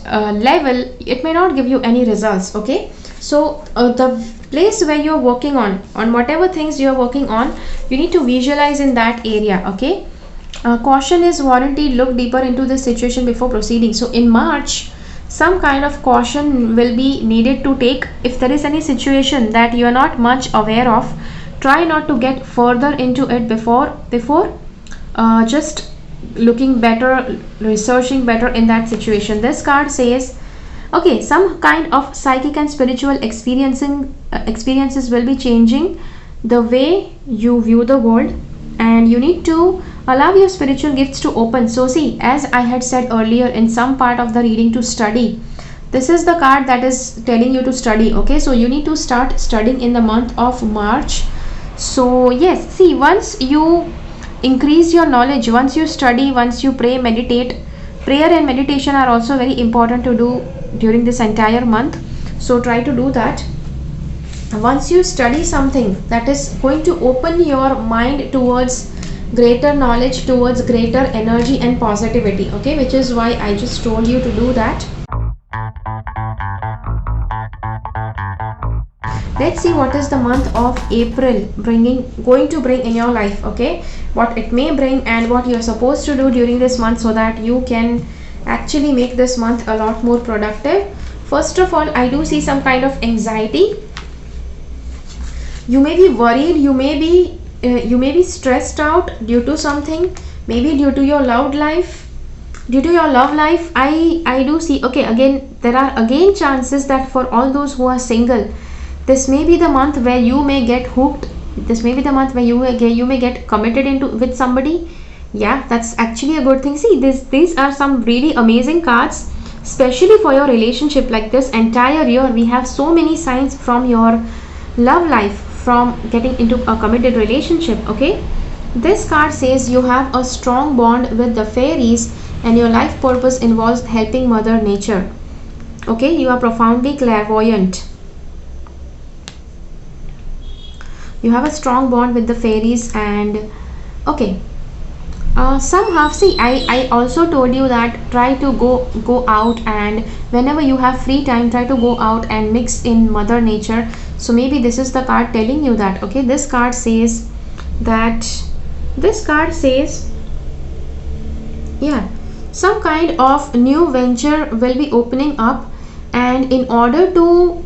level, it may not give you any results. Okay, so the place where you're working on whatever things you're working on, you need to visualize in that area. Okay, caution is warranted. Look deeper into the situation before proceeding. So in March, some kind of caution will be needed to take. If there is any situation that you are not much aware of, try not to get further into it before just looking better, researching better in that situation. This card says, okay, some kind of psychic and spiritual experiences will be changing the way you view the world, and you need to allow your spiritual gifts to open. So see, as I had said earlier in some part of the reading, to study, this is the card that is telling you to study. Okay, so you need to start studying in the month of March. So yes, see, once you increase your knowledge, once you study, once you pray, meditate, prayer and meditation are also very important to do during this entire month. So try to do that. Once you study something, that is going to open your mind towards greater knowledge, towards greater energy and positivity. Okay, which is why I just told you to do that. Let's see what is the month of April going to bring in your life. Okay, what it may bring and what you're supposed to do during this month, so that you can actually make this month a lot more productive. First of all, I do see some kind of anxiety. You may be worried, you may be stressed out due to something, maybe due to your love life. I do see, okay, again, there are again chances that for all those who are single, this may be the month where you may get hooked. This may be the month where you may get committed with somebody. Yeah, that's actually a good thing. See, these are some really amazing cards, especially for your relationship. Like this entire year, we have so many signs from your love life, from getting into a committed relationship. Okay, this card says you have a strong bond with the fairies, and your life purpose involves helping Mother Nature. Okay, you are profoundly clairvoyant. You have a strong bond with the fairies, and Okay. Somehow, see, I also told you that try to go out, and whenever you have free time, try to go out and mix in Mother Nature. So maybe this is the card telling you that. Okay, this card says that, this card says, yeah, some kind of new venture will be opening up, and in order to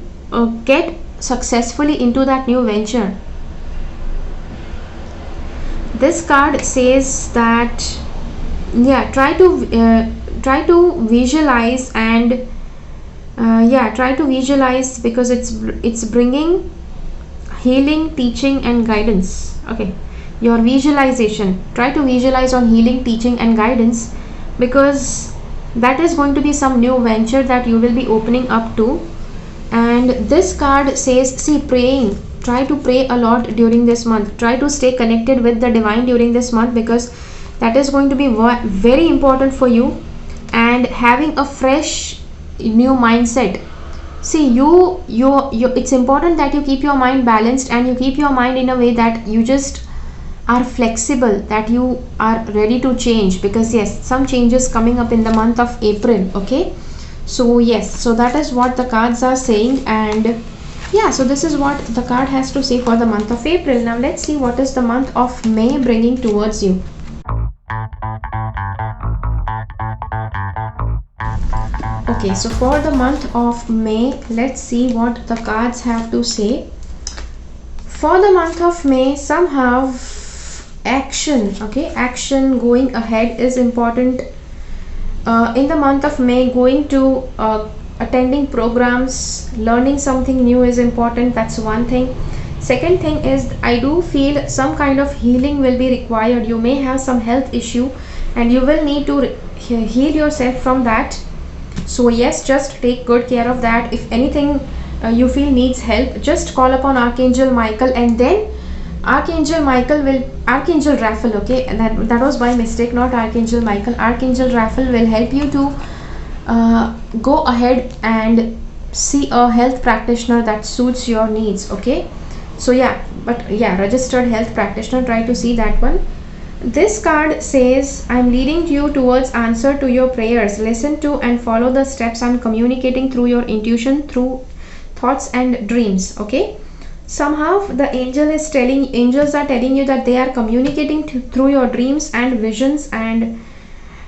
get successfully into that new venture, this card says that, yeah, try to visualize, and yeah, try to visualize, because it's bringing healing, teaching and guidance. Okay, your visualization, try to visualize on healing, teaching and guidance, because that is going to be some new venture that you will be opening up to. And this card says, see, praying, try to pray a lot during this month, try to stay connected with the divine during this month, because that is going to be very important for you. And having a fresh new mindset. See, you it's important that you keep your mind balanced, and you keep your mind in a way that you just are flexible, that you are ready to change, because yes, some changes coming up in the month of April. Okay, so yes, so that is what the cards are saying. And yeah, so this is what the card has to say for the month of April. Now let's see what is the month of May bringing towards you. Okay, so for the month of May, let's see what the cards have to say. For the month of May, somehow action, okay, action, going ahead is important. In the month of May, going to attending programs, learning something new is important. That's one thing. Second thing is, I do feel some kind of healing will be required. You may have some health issue and you will need to heal yourself from that. So yes, just take good care of that. If anything you feel needs help, just call upon Archangel Michael, and then Archangel Raphael, okay, and that was by mistake, not Archangel Michael. Archangel Raphael will help you to go ahead and see a health practitioner that suits your needs. Okay, so yeah, but yeah, registered health practitioner, try to see that one. This card says, I'm leading you towards answer to your prayers. Listen to and follow the steps. I'm communicating through your intuition, through thoughts and dreams. Okay, somehow the angels are telling you that they are communicating through your dreams and visions. And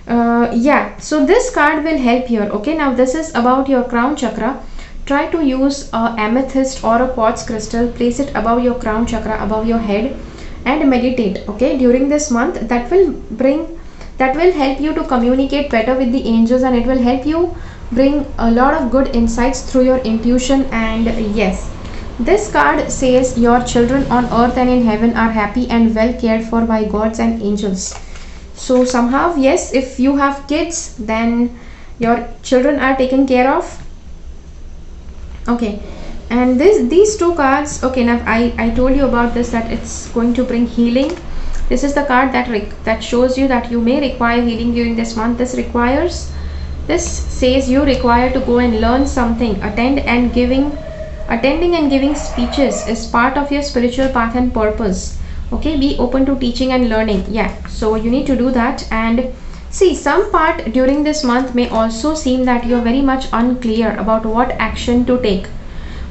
yeah, so this card will help here. Okay, now this is about your crown chakra. Try to use a amethyst or a quartz crystal, place it above your crown chakra, above your head, and meditate. Okay, during this month, that will help you to communicate better with the angels, and it will help you bring a lot of good insights through your intuition. And yes, this card says your children on earth and in heaven are happy and well cared for by gods and angels. So somehow, yes, if you have kids, then your children are taken care of. Okay, and these two cards, okay, now I told you about this, that it's going to bring healing. This is the card that shows you that you may require healing during this month. This says you require to go and learn something. Attending and giving speeches is part of your spiritual path and purpose. Okay, be open to teaching and learning. Yeah, so you need to do that. And see, some part during this month may also seem that you're very much unclear about what action to take.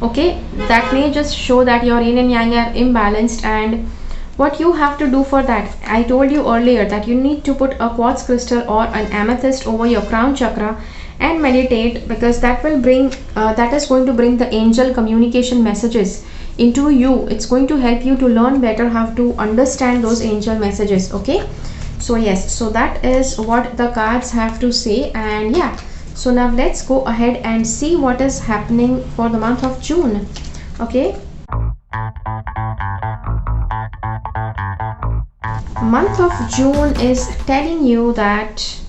Okay, that may just show that your yin and yang are imbalanced, and what you have to do for that, I told you earlier that you need to put a quartz crystal or an amethyst over your crown chakra and meditate, because that will bring that is going to bring the angel communication messages into you. It's going to help you to learn better how to understand those angel messages. Okay, so yes, so that is what the cards have to say. And yeah, so now let's go ahead and see what is happening for the month of June. Okay, month of June is telling you that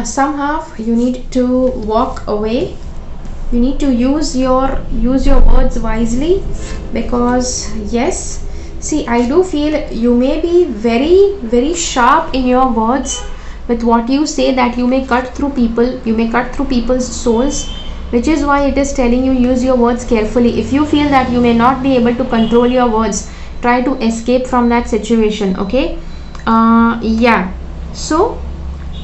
somehow you need to walk away. You need to use your words wisely, because yes, see, I do feel you may be very, very sharp in your words with what you say, that you may cut through people, you may cut through people's souls. which is why it is telling you use your words carefully. If you feel that you may not be able to control your words, try to escape from that situation. Okay, yeah. So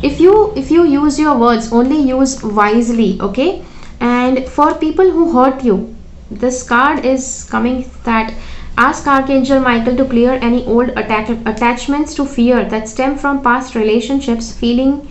if you use your words, only use wisely. Okay, and for people who hurt you, this card is coming that ask Archangel Michael to clear any old attachments to fear that stem from past relationships, freeing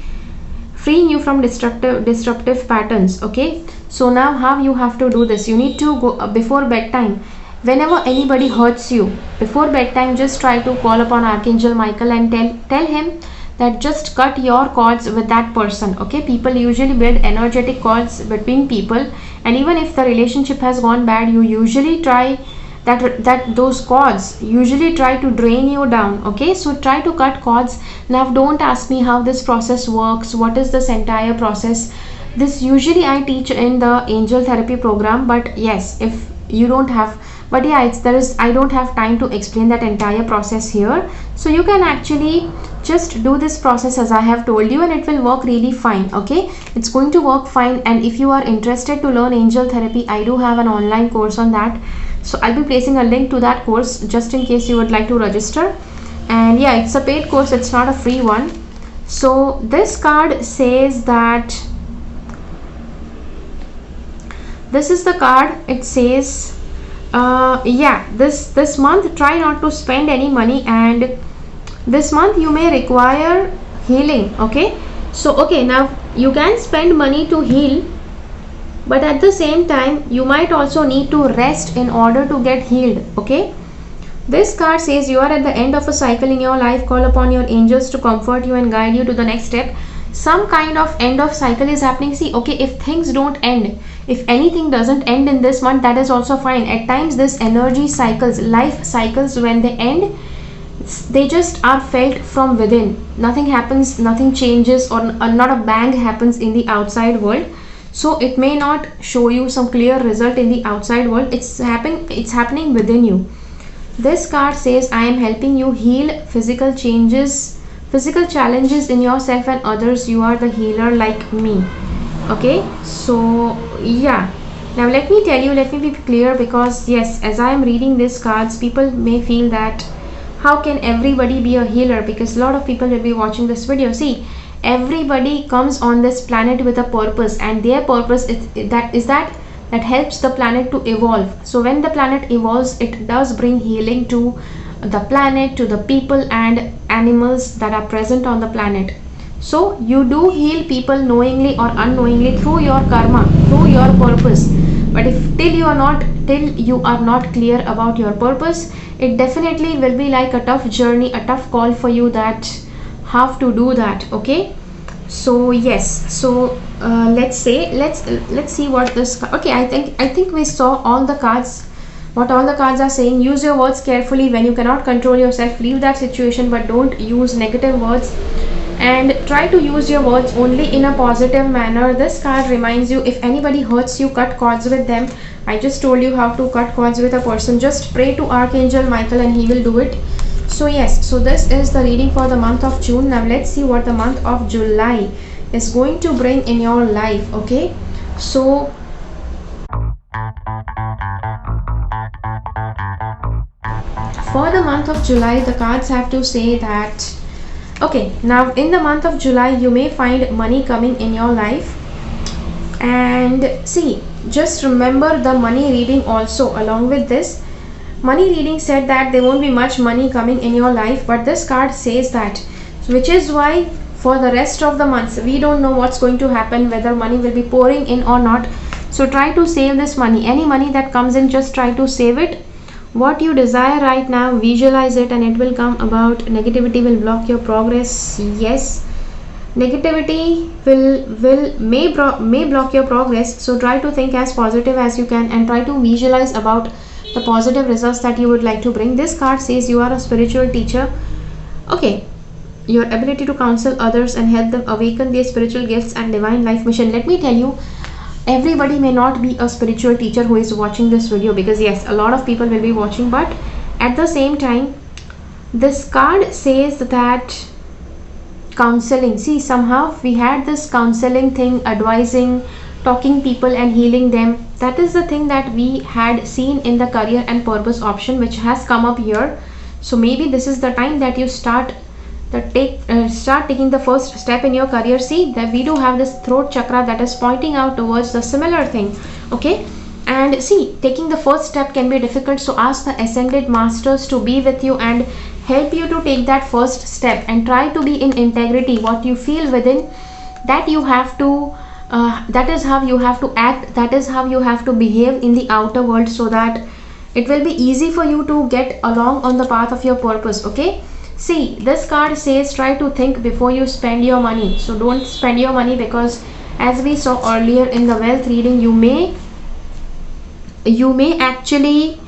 you from disruptive patterns. Okay, so now how you have to do this? You need to go before bedtime. Whenever anybody hurts you, before bedtime, just try to call upon Archangel Michael and tell him that just cut your cords with that person. Okay, people usually build energetic cords between people, and even if the relationship has gone bad, you usually try that those cords usually try to drain you down. Okay, so try to cut cords. Now don't ask me how this process works, what is this entire process. This usually I teach in the angel therapy program, but yes, if you don't have, but yeah, I don't have time to explain that entire process here. So you can actually just do this process as I have told you, and it will work really fine. Okay, it's going to work fine. And if you are interested to learn angel therapy, I do have an online course on that, so I'll be placing a link to that course just in case you would like to register. And yeah, it's a paid course, it's not a free one. So this card says that this is the card. It says yeah, this month try not to spend any money, and this month you may require healing. Okay, so okay, now you can spend money to heal, but at the same time you might also need to rest in order to get healed. Okay, this card says you are at the end of a cycle in your life. Call upon your angels to comfort you and guide you to the next step. Some kind of end of cycle is happening. See, okay, if things don't end, if anything doesn't end in this month, that is also fine. At times this energy cycles, life cycles, when they end, they just are felt from within. Nothing happens, nothing changes, or not a bang happens in the outside world. So it may not show you some clear result in the outside world. It's happening within you. This card says I am helping you heal physical challenges in yourself and others. You are the healer like me. Okay, so yeah, now let me tell you, let me be clear, because yes, as I am reading these cards, people may feel that how can everybody be a healer, because a lot of people will be watching this video. See, everybody comes on this planet with a purpose, and their purpose is that helps the planet to evolve. So when the planet evolves, it does bring healing to the planet, to the people and animals that are present on the planet. So you do heal people knowingly or unknowingly through your karma, through your purpose. But if till you are not clear about your purpose, it definitely will be like a tough journey, a tough call for you that have to do that. Okay, so yes, so let's see what this. Okay, I think we saw all the cards. What all the cards are saying: use your words carefully. When you cannot control yourself, leave that situation, but don't use negative words, and try to use your words only in a positive manner. This card reminds you, if anybody hurts you, cut cords with them. I just told you how to cut cords with a person. Just pray to Archangel Michael and he will do it. So yes, so this is the reading for the month of June. Now let's see what the month of July is going to bring in your life. Okay, so for the month of July, the cards have to say that, okay, now in the month of July, you may find money coming in your life. And see, just remember the money reading also along with this. Money reading said that there won't be much money coming in your life, but this card says that, which is why for the rest of the months, we don't know what's going to happen, whether money will be pouring in or not. So try to save this money. Any money that comes in, just try to save it. What you desire right now, visualize it and it will come about. Negativity will block your progress. Yes, negativity may block your progress. So try to think as positive as you can and try to visualize about the positive results that you would like to bring. This card says you are a spiritual teacher. Okay, your ability to counsel others and help them awaken their spiritual gifts and divine life mission. Let me tell you, everybody may not be a spiritual teacher who is watching this video, because yes, a lot of people will be watching, but at the same time, this card says that counseling, see, somehow we had this counseling thing, advising, talking people and healing them. That is the thing that we had seen in the career and purpose option, which has come up here. So maybe this is the time that you start taking the first step in your career. See that we do have this throat chakra that is pointing out towards the similar thing. Okay, and see, taking the first step can be difficult, so ask the ascended masters to be with you and help you to take that first step, and try to be in integrity. What you feel within, that you have to that is how you have to act, that is how you have to behave in the outer world, so that it will be easy for you to get along on the path of your purpose. Okay, see, this card says try to think before you spend your money. So don't spend your money, because as we saw earlier in the wealth reading, you may actually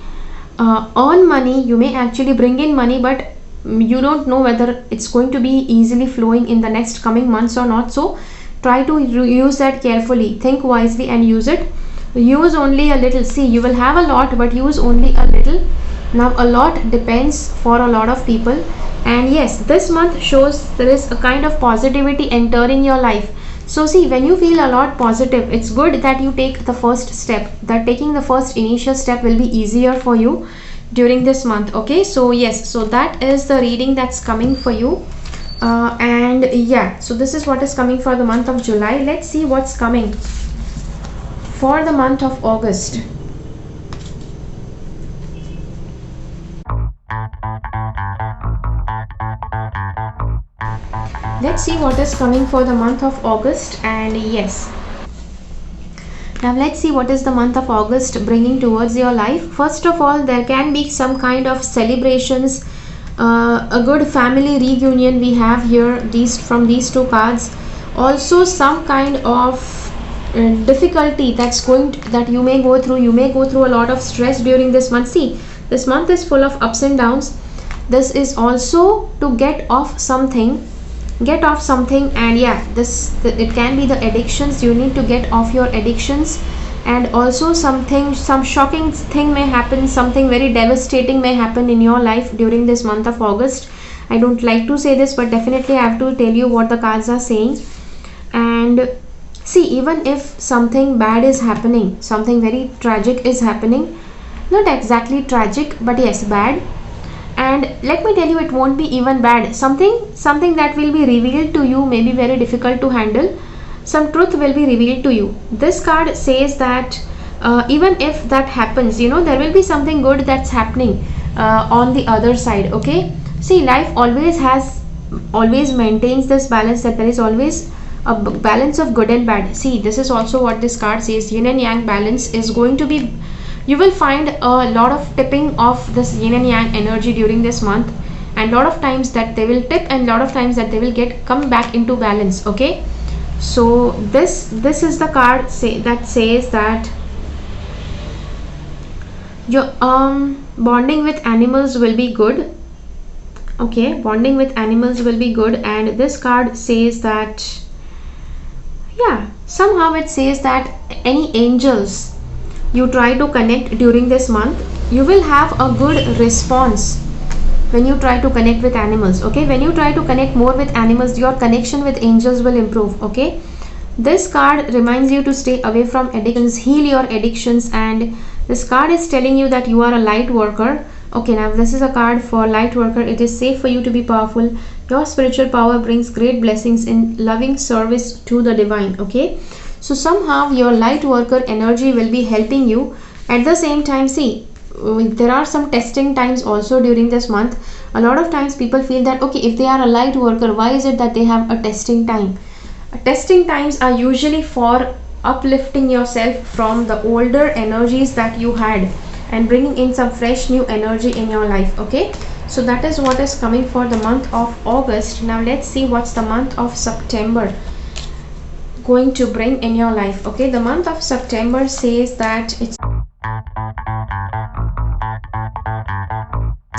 earn money, you may actually bring in money, but you don't know whether it's going to be easily flowing in the next coming months or not. So try to use that carefully, think wisely and use it. Use only a little. See, you will have a lot, but use only a little. Now a lot depends for a lot of people, and yes, this month shows there is a kind of positivity entering your life. So see, when you feel a lot positive, it's good that you take the first step. That taking the first initial step will be easier for you during this month. Okay, so yes, so that is the reading that's coming for you. And yeah, so this is what is coming for the month of July. Let's see what's coming for the month of August. Let's see what is coming for the month of August. And yes, now let's see what is the month of August bringing towards your life. First of all, there can be some kind of celebrations, a good family reunion we have here, from these two cards. Also some kind of difficulty that you may go through. You may go through a lot of stress during this month. See, this month is full of ups and downs. This is also to get off something, and yeah, it can be the addictions. You need to get off your addictions, and also some shocking thing may happen, something very devastating may happen in your life during this month of August. I don't like to say this, but definitely I have to tell you what the cards are saying. And see, even if something bad is happening, something very tragic is happening, not exactly tragic, but yes, bad. And let me tell you, it won't be even bad. Something that will be revealed to you may be very difficult to handle. Some truth will be revealed to you. This card says that even if that happens, there will be something good that's happening on the other side. Okay, see, life always maintains this balance, that there is always a balance of good and bad. See, this is also what this card says. Yin and yang balance is going to be, you will find a lot of tipping of this yin and yang energy during this month, and lot of times that they will tip, and lot of times that they will come back into balance. Okay, so this is the card that says that your bonding with animals will be good. Okay, bonding with animals will be good. And this card says that, yeah, somehow it says that any angels you try to connect during this month, you will have a good response when you try to connect with animals. Okay, when you try to connect more with animals, your connection with angels will improve. Okay, this card reminds you to stay away from addictions, heal your addictions, and this card is telling you that you are a light worker. Okay, now this is a card for light worker. It is safe for you to be powerful. Your spiritual power brings great blessings in loving service to the divine. Okay, so somehow your light worker energy will be helping you. At the same time, see, there are some testing times also during this month. A lot of times people feel that, okay, if they are a light worker, why is it that they have a testing time? Testing times are usually for uplifting yourself from the older energies that you had and bringing in some fresh new energy in your life. Okay, so that is what is coming for the month of August. Now let's see what's the month of September going to bring in your life. Okay, the month of September says that it's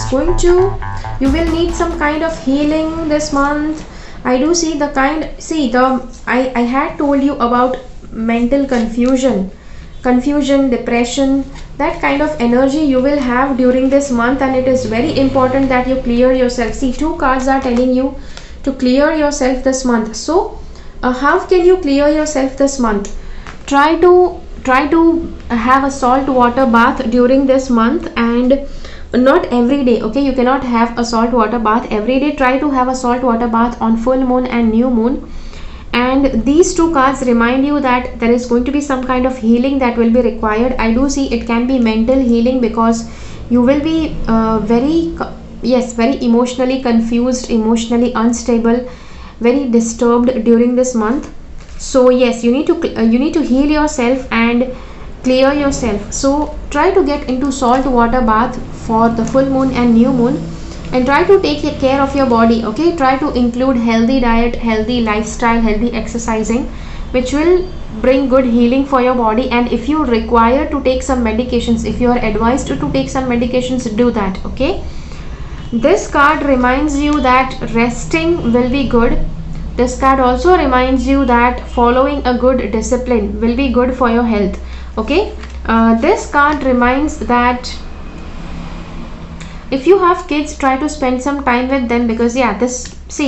going to, you will need some kind of healing this month. I do see I had told you about mental confusion, depression, that kind of energy you will have during this month, and it is very important that you clear yourself. See, two cards are telling you to clear yourself this month. So how can you clear yourself this month? try to have a salt water bath during this month, and not every day. Okay, you cannot have a salt water bath every day. Try to have a salt water bath on full moon and new moon. And these two cards remind you that there is going to be some kind of healing that will be required. I do see it can be mental healing, because you will be very emotionally confused, emotionally unstable, very disturbed during this month. So yes, you need to heal yourself and clear yourself. So try to get into salt water bath for the full moon and new moon, and try to take care of your body. Okay, try to include healthy diet, healthy lifestyle, healthy exercising, which will bring good healing for your body. And if you require to take some medications, if you are advised to take some medications, do that. Okay, this card reminds you that resting will be good. This card also reminds you that following a good discipline will be good for your health. Okay, this card reminds that if you have kids, try to spend some time with them, because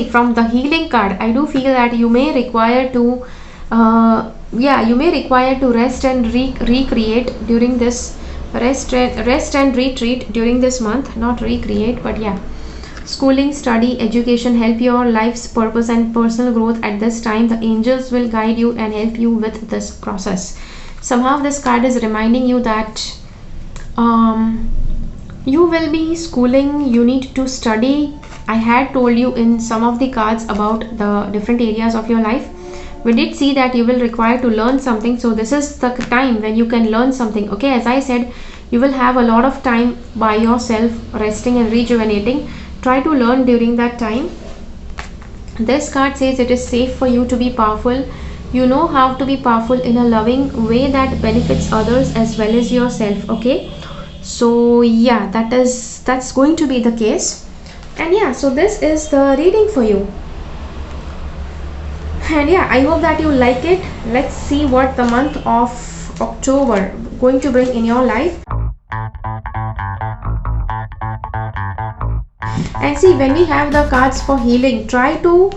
from the healing card, I do feel that you may require to rest and recreate during this rest and retreat during this month. Not recreate, but schooling, study, education, help your life's purpose and personal growth at this time. The angels will guide you and help you with this process. Somehow this card is reminding you that you will be schooling, you need to study. I had told you in some of the cards about the different areas of your life. We did see that you will require to learn something, so this is the time when you can learn something. Okay, as I said, you will have a lot of time by yourself, resting and rejuvenating. Try to learn during that time. This card says it is safe for you to be powerful. You know how to be powerful in a loving way that benefits others as well as yourself. Okay, so that's going to be the case. And so this is the reading for you. And I hope that you like it. Let's see what the month of October going to bring in your life. And see, when we have the cards for healing, try to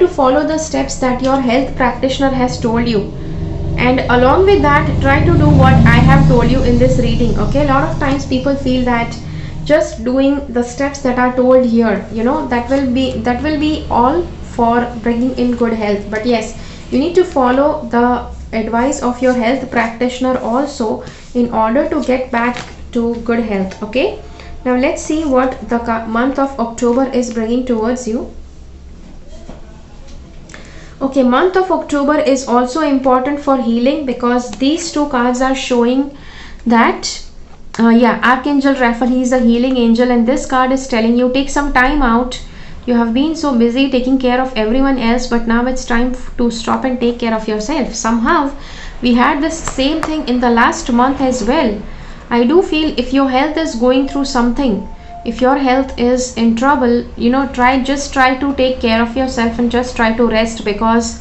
follow the steps that your health practitioner has told you, and along with that, try to do what I have told you in this reading. Okay, a lot of times people feel that just doing the steps that are told here, that will be all for bringing in good health. But yes, you need to follow the advice of your health practitioner also in order to get back to good health. Okay, now let's see what the month of October is bringing towards you. Okay, month of October is also important for healing, because these two cards are showing that Archangel Raphael, he is a healing angel, and this card is telling you take some time out. You have been so busy taking care of everyone else, but now it's time to stop and take care of yourself. Somehow we had this same thing in the last month as well. I do feel if your health is going through something, if your health is in trouble, try to take care of yourself and just try to rest. Because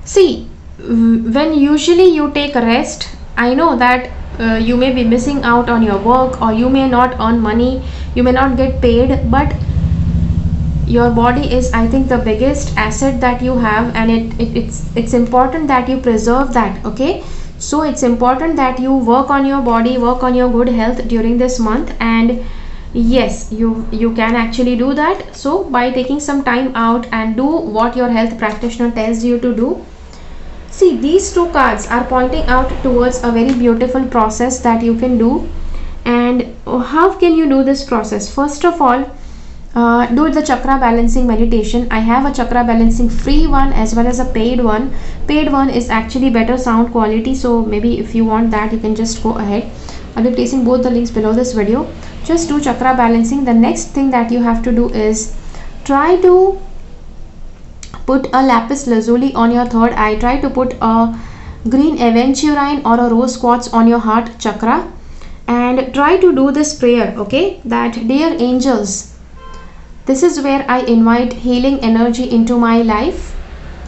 see, when usually you take a rest, I know that you may be missing out on your work, or you may not earn money, you may not get paid, but your body is, I think, the biggest asset that you have, and it's important that you preserve that. Okay, so it's important that you work on your body, work on your good health during this month. And yes, you can actually do that. So by taking some time out and do what your health practitioner tells you to do. See, these two cards are pointing out towards a very beautiful process that you can do. And how can you do this process? First of all, do the chakra balancing meditation. I have a chakra balancing free one as well as a paid one. Paid one is actually better sound quality, so maybe if you want that, you can just go ahead. I'll be placing both the links below this video. Just do chakra balancing. The next thing that you have to do is try to put a lapis lazuli on your third eye. Try to put a green aventurine or a rose quartz on your heart chakra, and try to do this prayer. Okay, that dear angels, this is where I invite healing energy into my life,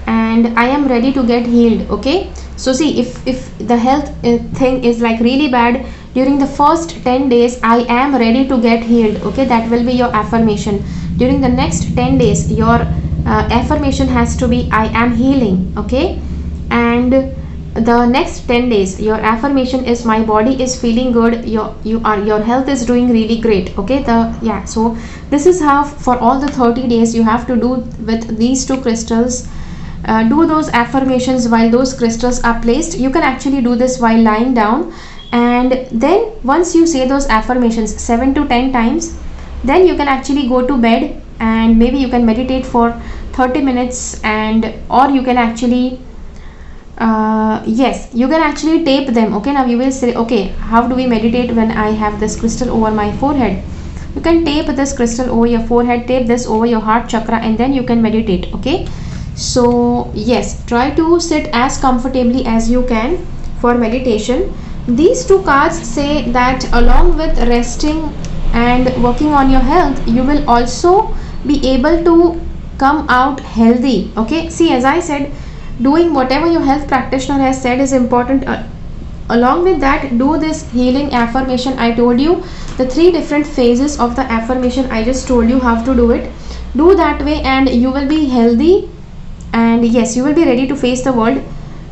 and I am ready to get healed. Okay, so see, if the health thing is like really bad, during the first 10 days, I am ready to get healed. Okay, that will be your affirmation. During the next 10 days, your affirmation has to be I am healing. Okay, and the next 10 days your affirmation is my body is feeling good, your health is doing really great. Okay, so this is how for all the 30 days you have to do with these two crystals. Do those affirmations while those crystals are placed. You can actually do this while lying down, and then once you say those affirmations 7 to 10 times, then you can actually go to bed and maybe you can meditate for 30 minutes, and or you can actually yes, you can actually tape them. Okay, now you will say, okay, how do we meditate when I have this crystal over my forehead? You can tape this crystal over your forehead, tape this over your heart chakra, and then you can meditate. Okay, so yes, try to sit as comfortably as you can for meditation. These two cards say that along with resting and working on your health, you will also be able to come out healthy. Okay, see, as I said, doing whatever your health practitioner has said is important. Along with that, do this healing affirmation. I told you the 3 different phases of the affirmation. I just told you how to do it. Do that way and you will be healthy, and yes, you will be ready to face the world.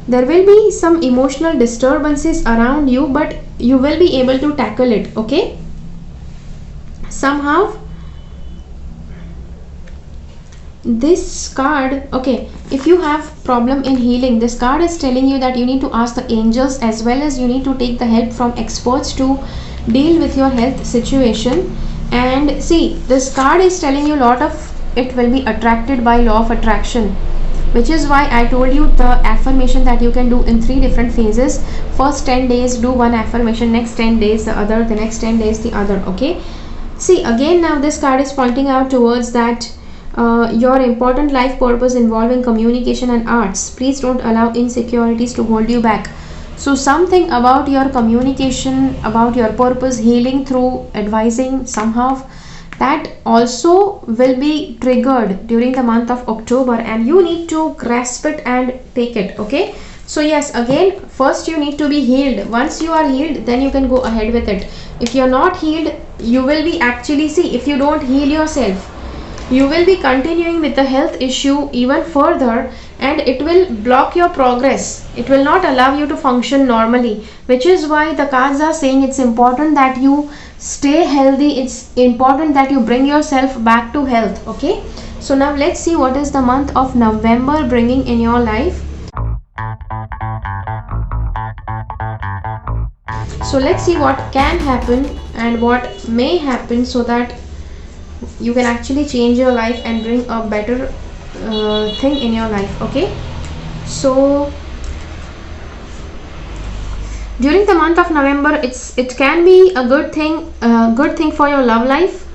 There will be some emotional disturbances around you, but you will be able to tackle it. Okay, somehow this card, okay, if you have problem in healing, this card is telling you that you need to ask the angels, as well as you need to take the help from experts to deal with your health situation. And see, this card is telling you a lot of it will be attracted by law of attraction, which is why I told you the affirmation that you can do in 3 different phases. First 10 days do one affirmation, next 10 days the other, the next 10 days the other. Okay, see, again now this card is pointing out towards that your important life purpose involving communication and arts. Please don't allow insecurities to hold you back. So something about your communication, about your purpose, healing through advising, somehow that also will be triggered during the month of October, and you need to grasp it and take it. Okay, so yes, again, first you need to be healed. Once you are healed, then you can go ahead with it. If you're not healed, you will be actually, see, if you don't heal yourself, you will be continuing with the health issue even further, and it will block your progress. It will not allow you to function normally, which is why the cards are saying it's important that you stay healthy. It's important that you bring yourself back to health. Okay, so now let's see what is the month of November bringing in your life. So let's see what can happen and what may happen, so that you can actually change your life and bring a better thing in your life. Okay, so during the month of November, it can be a good thing for your love life.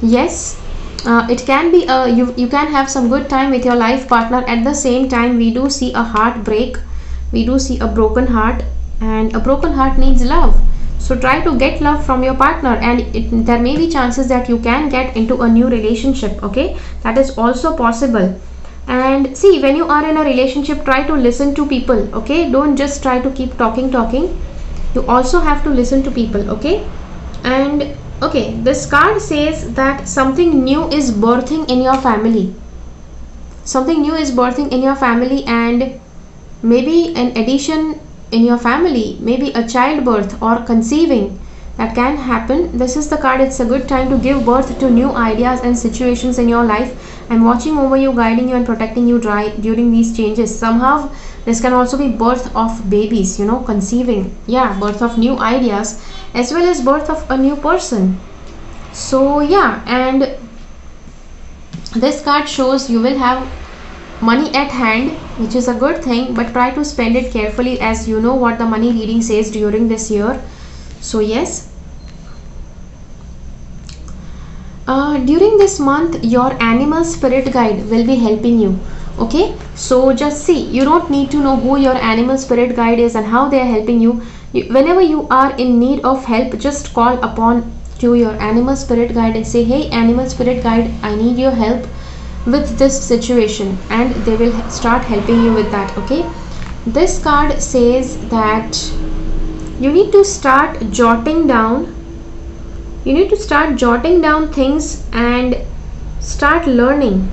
Yes, it can be you can have some good time with your life partner. At the same time, we do see a heartbreak, we do see a broken heart, and a broken heart needs love. So try to get love from your partner, and there may be chances that you can get into a new relationship. Okay, that is also possible. And see, when you are in a relationship, try to listen to people. Okay, don't just try to keep talking. You also have to listen to people. Okay, and okay, this card says that something new is birthing in your family. Something new is birthing in your family, and maybe an addition in your family, maybe a childbirth or conceiving, that can happen. This is the card. It's a good time to give birth to new ideas and situations in your life. I'm watching over you, guiding you and protecting you during these changes. Somehow this can also be birth of babies, conceiving, yeah, birth of new ideas, as well as birth of a new person. So yeah, and this card shows you will have money at hand, which is a good thing, but try to spend it carefully, as you know what the money reading says during this year. So yes, during this month your animal spirit guide will be helping you. Okay, so just see, you don't need to know who your animal spirit guide is and how they are helping you. Whenever you are in need of help, just call upon to your animal spirit guide and say, hey animal spirit guide, I need your help with this situation, and they will start helping you with that. Okay, this card says that you need to start jotting down things and start learning.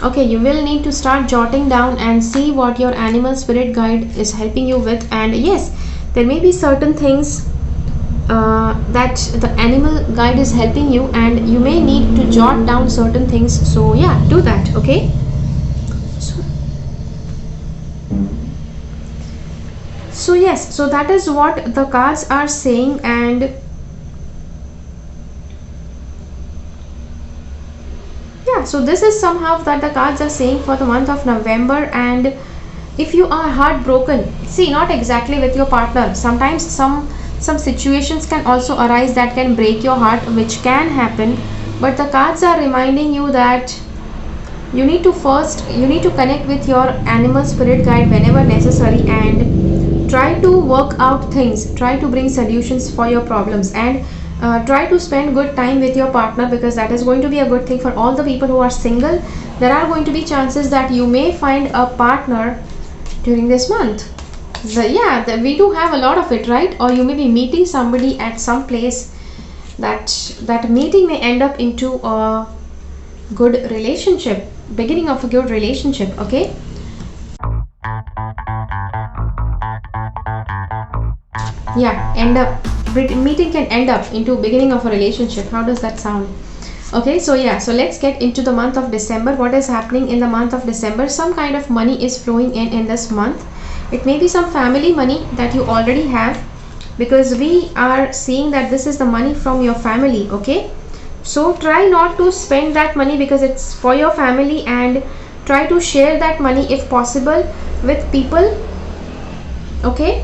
Okay, you will need to start jotting down and see what your animal spirit guide is helping you with. And yes, there may be certain things that the animal guide is helping you, and you may need to jot down certain things. So yeah, do that. Okay, so yes, so that is what the cards are saying. And yeah, so this is somehow that the cards are saying for the month of November. And if you are heartbroken, see, not exactly with your partner, sometimes some situations can also arise that can break your heart, which can happen. But the cards are reminding you that you need to connect with your animal spirit guide whenever necessary, and try to work out things, try to bring solutions for your problems, and try to spend good time with your partner, because that is going to be a good thing. For all the people who are single, there are going to be chances that you may find a partner during this month. We do have a lot of it, right? Or you may be meeting somebody at some place, that meeting may end up into a good relationship, beginning of a good relationship. Okay, yeah, meeting can end up into beginning of a relationship. How does that sound? Okay, so yeah, so let's get into the month of December. What is happening in the month of December? Some kind of money is flowing in this month. It may be some family money that you already have, because we are seeing that this is the money from your family. Okay, so try not to spend that money because it's for your family, and try to share that money if possible with people. Okay,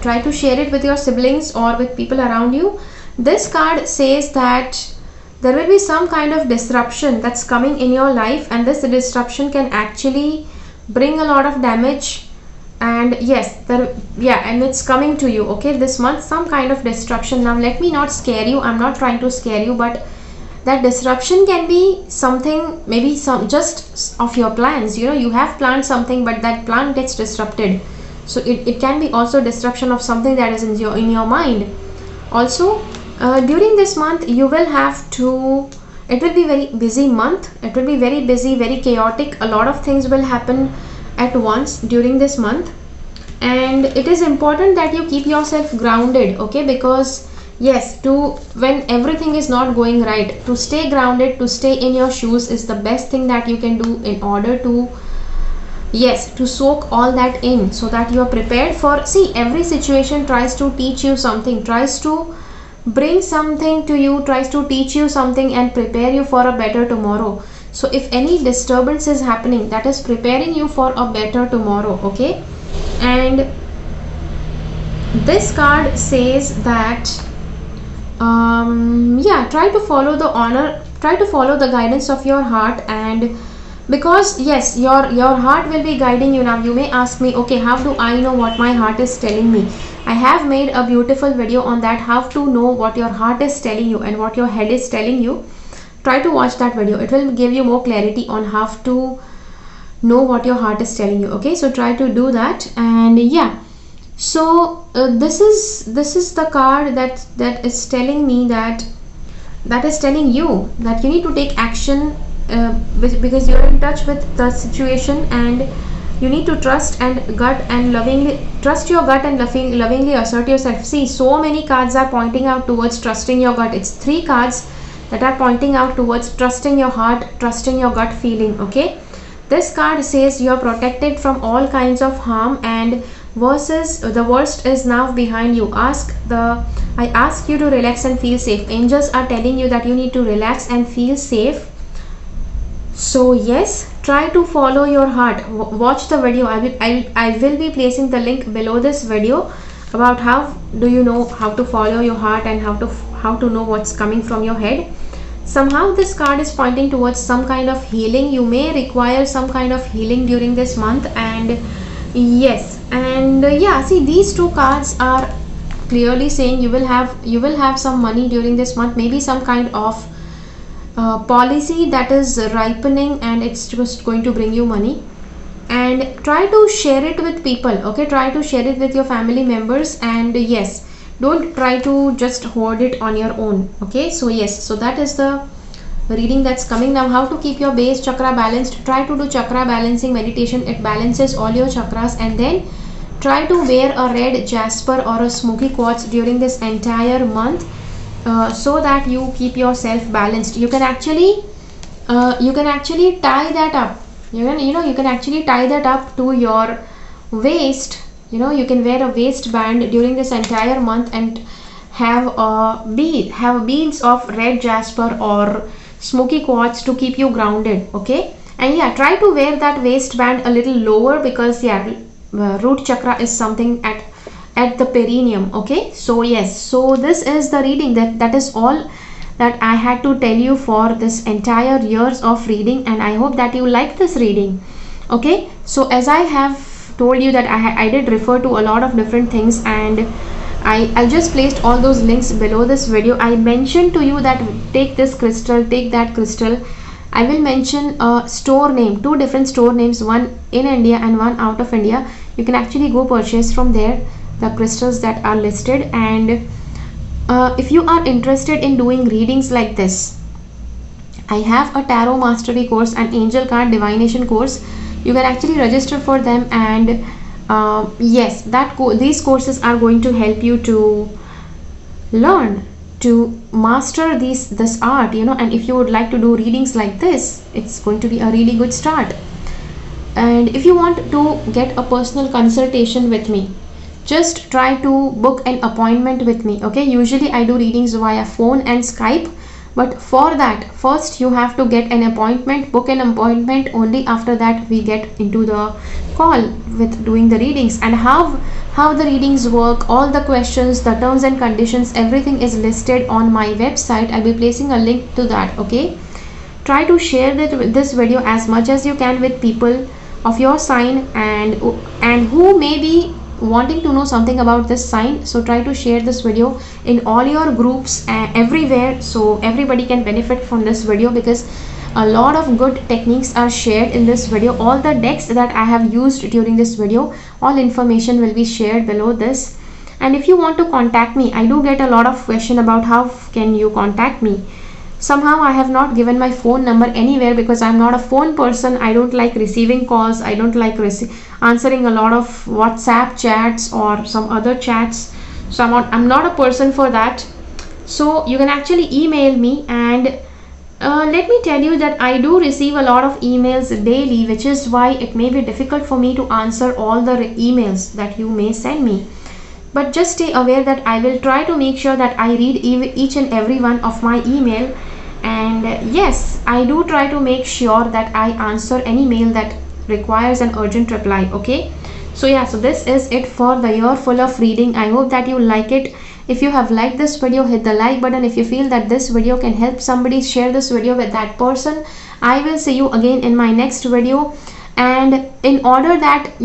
try to share it with your siblings or with people around you. This card says that there will be some kind of disruption that's coming in your life, and this disruption can actually bring a lot of damage. And yes, and it's coming to you. Okay, this month, some kind of disruption. Now let me not scare you, I'm not trying to scare you, but that disruption can be something, maybe some just of your plans. You have planned something, but that plan gets disrupted. So it can be also disruption of something that is in your mind. Also, during this month, you will have to, it will be very busy month. It will be very busy, very chaotic. A lot of things will happen at once during this month, and it is important that you keep yourself grounded. Okay, because yes, when everything is not going right, to stay grounded, to stay in your shoes is the best thing that you can do in order to soak all that in, so that you are prepared for, see, every situation tries to teach you something, tries to bring something to you, tries to teach you something and prepare you for a better tomorrow. So if any disturbance is happening, that is preparing you for a better tomorrow. Okay, and this card says that try to follow the guidance of your heart. And because yes, your heart will be guiding you. Now you may ask me, okay, how do I know what my heart is telling me? I have made a beautiful video on that, how to know what your heart is telling you and what your head is telling you. Try to watch that video, it will give you more clarity on how to know what your heart is telling you. Okay, so try to do that. And yeah, so this is the card that is telling me that is telling you that you need to take action, because you're in touch with the situation, and you need to trust your gut and lovingly assert yourself. See, so many cards are pointing out towards trusting your gut. It's 3 cards that are pointing out towards trusting your heart, trusting your gut feeling. Okay, this card says you are protected from all kinds of harm, and versus the worst is now behind you. I ask you to relax and feel safe. Angels are telling you that you need to relax and feel safe. So yes, try to follow your heart. Watch the video. I will be placing the link below this video about how do you know how to follow your heart and how to know what's coming from your head. Somehow this card is pointing towards some kind of healing. You may require some kind of healing during this month. And yes, and see, these 2 cards are clearly saying you will have some money during this month, maybe some kind of policy that is ripening, and it's just going to bring you money. And try to share it with people. Okay, try to share it with your family members, and yes, don't try to just hoard it on your own. Okay, so yes, so that is the reading that's coming now. How to keep your base chakra balanced. Try to do chakra balancing meditation. It balances all your chakras. And then try to wear a red jasper or a smoky quartz during this entire month, so that you keep yourself balanced. You can actually tie that up. You can actually tie that up to your waist. You can wear a waistband during this entire month and have beads of red jasper or smoky quartz to keep you grounded. Okay, and yeah, try to wear that waistband a little lower, because root chakra is something at the perineum. Okay, so yes, so this is the reading. That is all that I had to tell you for this entire years of reading, and I hope that you like this reading. Okay, so as I have told you that I did refer to a lot of different things, and I just placed all those links below this video. I mentioned to you that take this crystal, take that crystal. I will mention a store name, 2 different store names, one in India and one out of India. You can actually go purchase from there the crystals that are listed. And if you are interested in doing readings like this, I have a tarot mastery course and angel card divination course. You can actually register for them, and yes, these courses are going to help you to learn to master this art, and if you would like to do readings like this, it's going to be a really good start. And if you want to get a personal consultation with me, just try to book an appointment with me. Okay, usually I do readings via phone and Skype, but for that, first you have to get an appointment, book an appointment. Only after that we get into the call with doing the readings. And how the readings work, all the questions, the terms and conditions, everything is listed on my website. I'll be placing a link to that. Okay, try to share this video as much as you can with people of your sign and who may be wanting to know something about this sign. So try to share this video in all your groups everywhere, so everybody can benefit from this video, because a lot of good techniques are shared in this video. All the decks that I have used during this video, all information will be shared below this. And if you want to contact me, I do get a lot of question about how can you contact me. Somehow I have not given my phone number anywhere, because I'm not a phone person. I don't like receiving calls. I don't like answering a lot of WhatsApp chats or some other chats. So I'm not a person for that. So you can actually email me, and let me tell you that I do receive a lot of emails daily, which is why it may be difficult for me to answer all the emails that you may send me. But just stay aware that I will try to make sure that I read each and every one of my email. And yes, I do try to make sure that I answer any mail that requires an urgent reply. Okay, so yeah, so this is it for the year full of reading. I hope that you like it. If you have liked this video, hit the like button. If you feel that this video can help somebody, share this video with that person. I will see you again in my next video. And in order that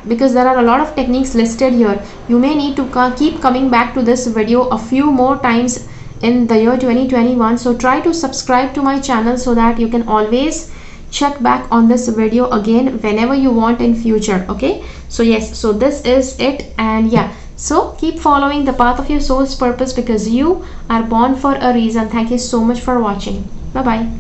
because there are a lot of techniques listed here, you may need to keep coming back to this video a few more times in the year 2021. So try to subscribe to my channel so that you can always check back on this video again whenever you want in future. Okay, so yes, so this is it. And so keep following the path of your soul's purpose, because you are born for a reason. Thank you so much for watching. Bye bye.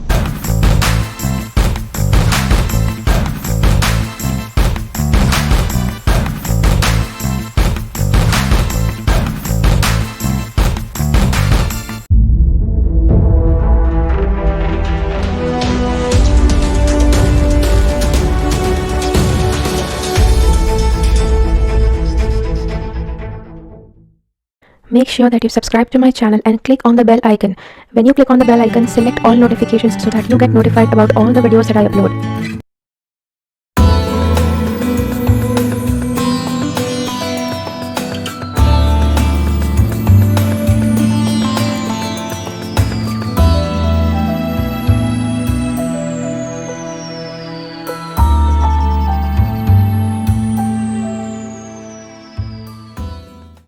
Make sure that you subscribe to my channel and click on the bell icon. When you click on the bell icon, select all notifications so that you get notified about all the videos that I upload.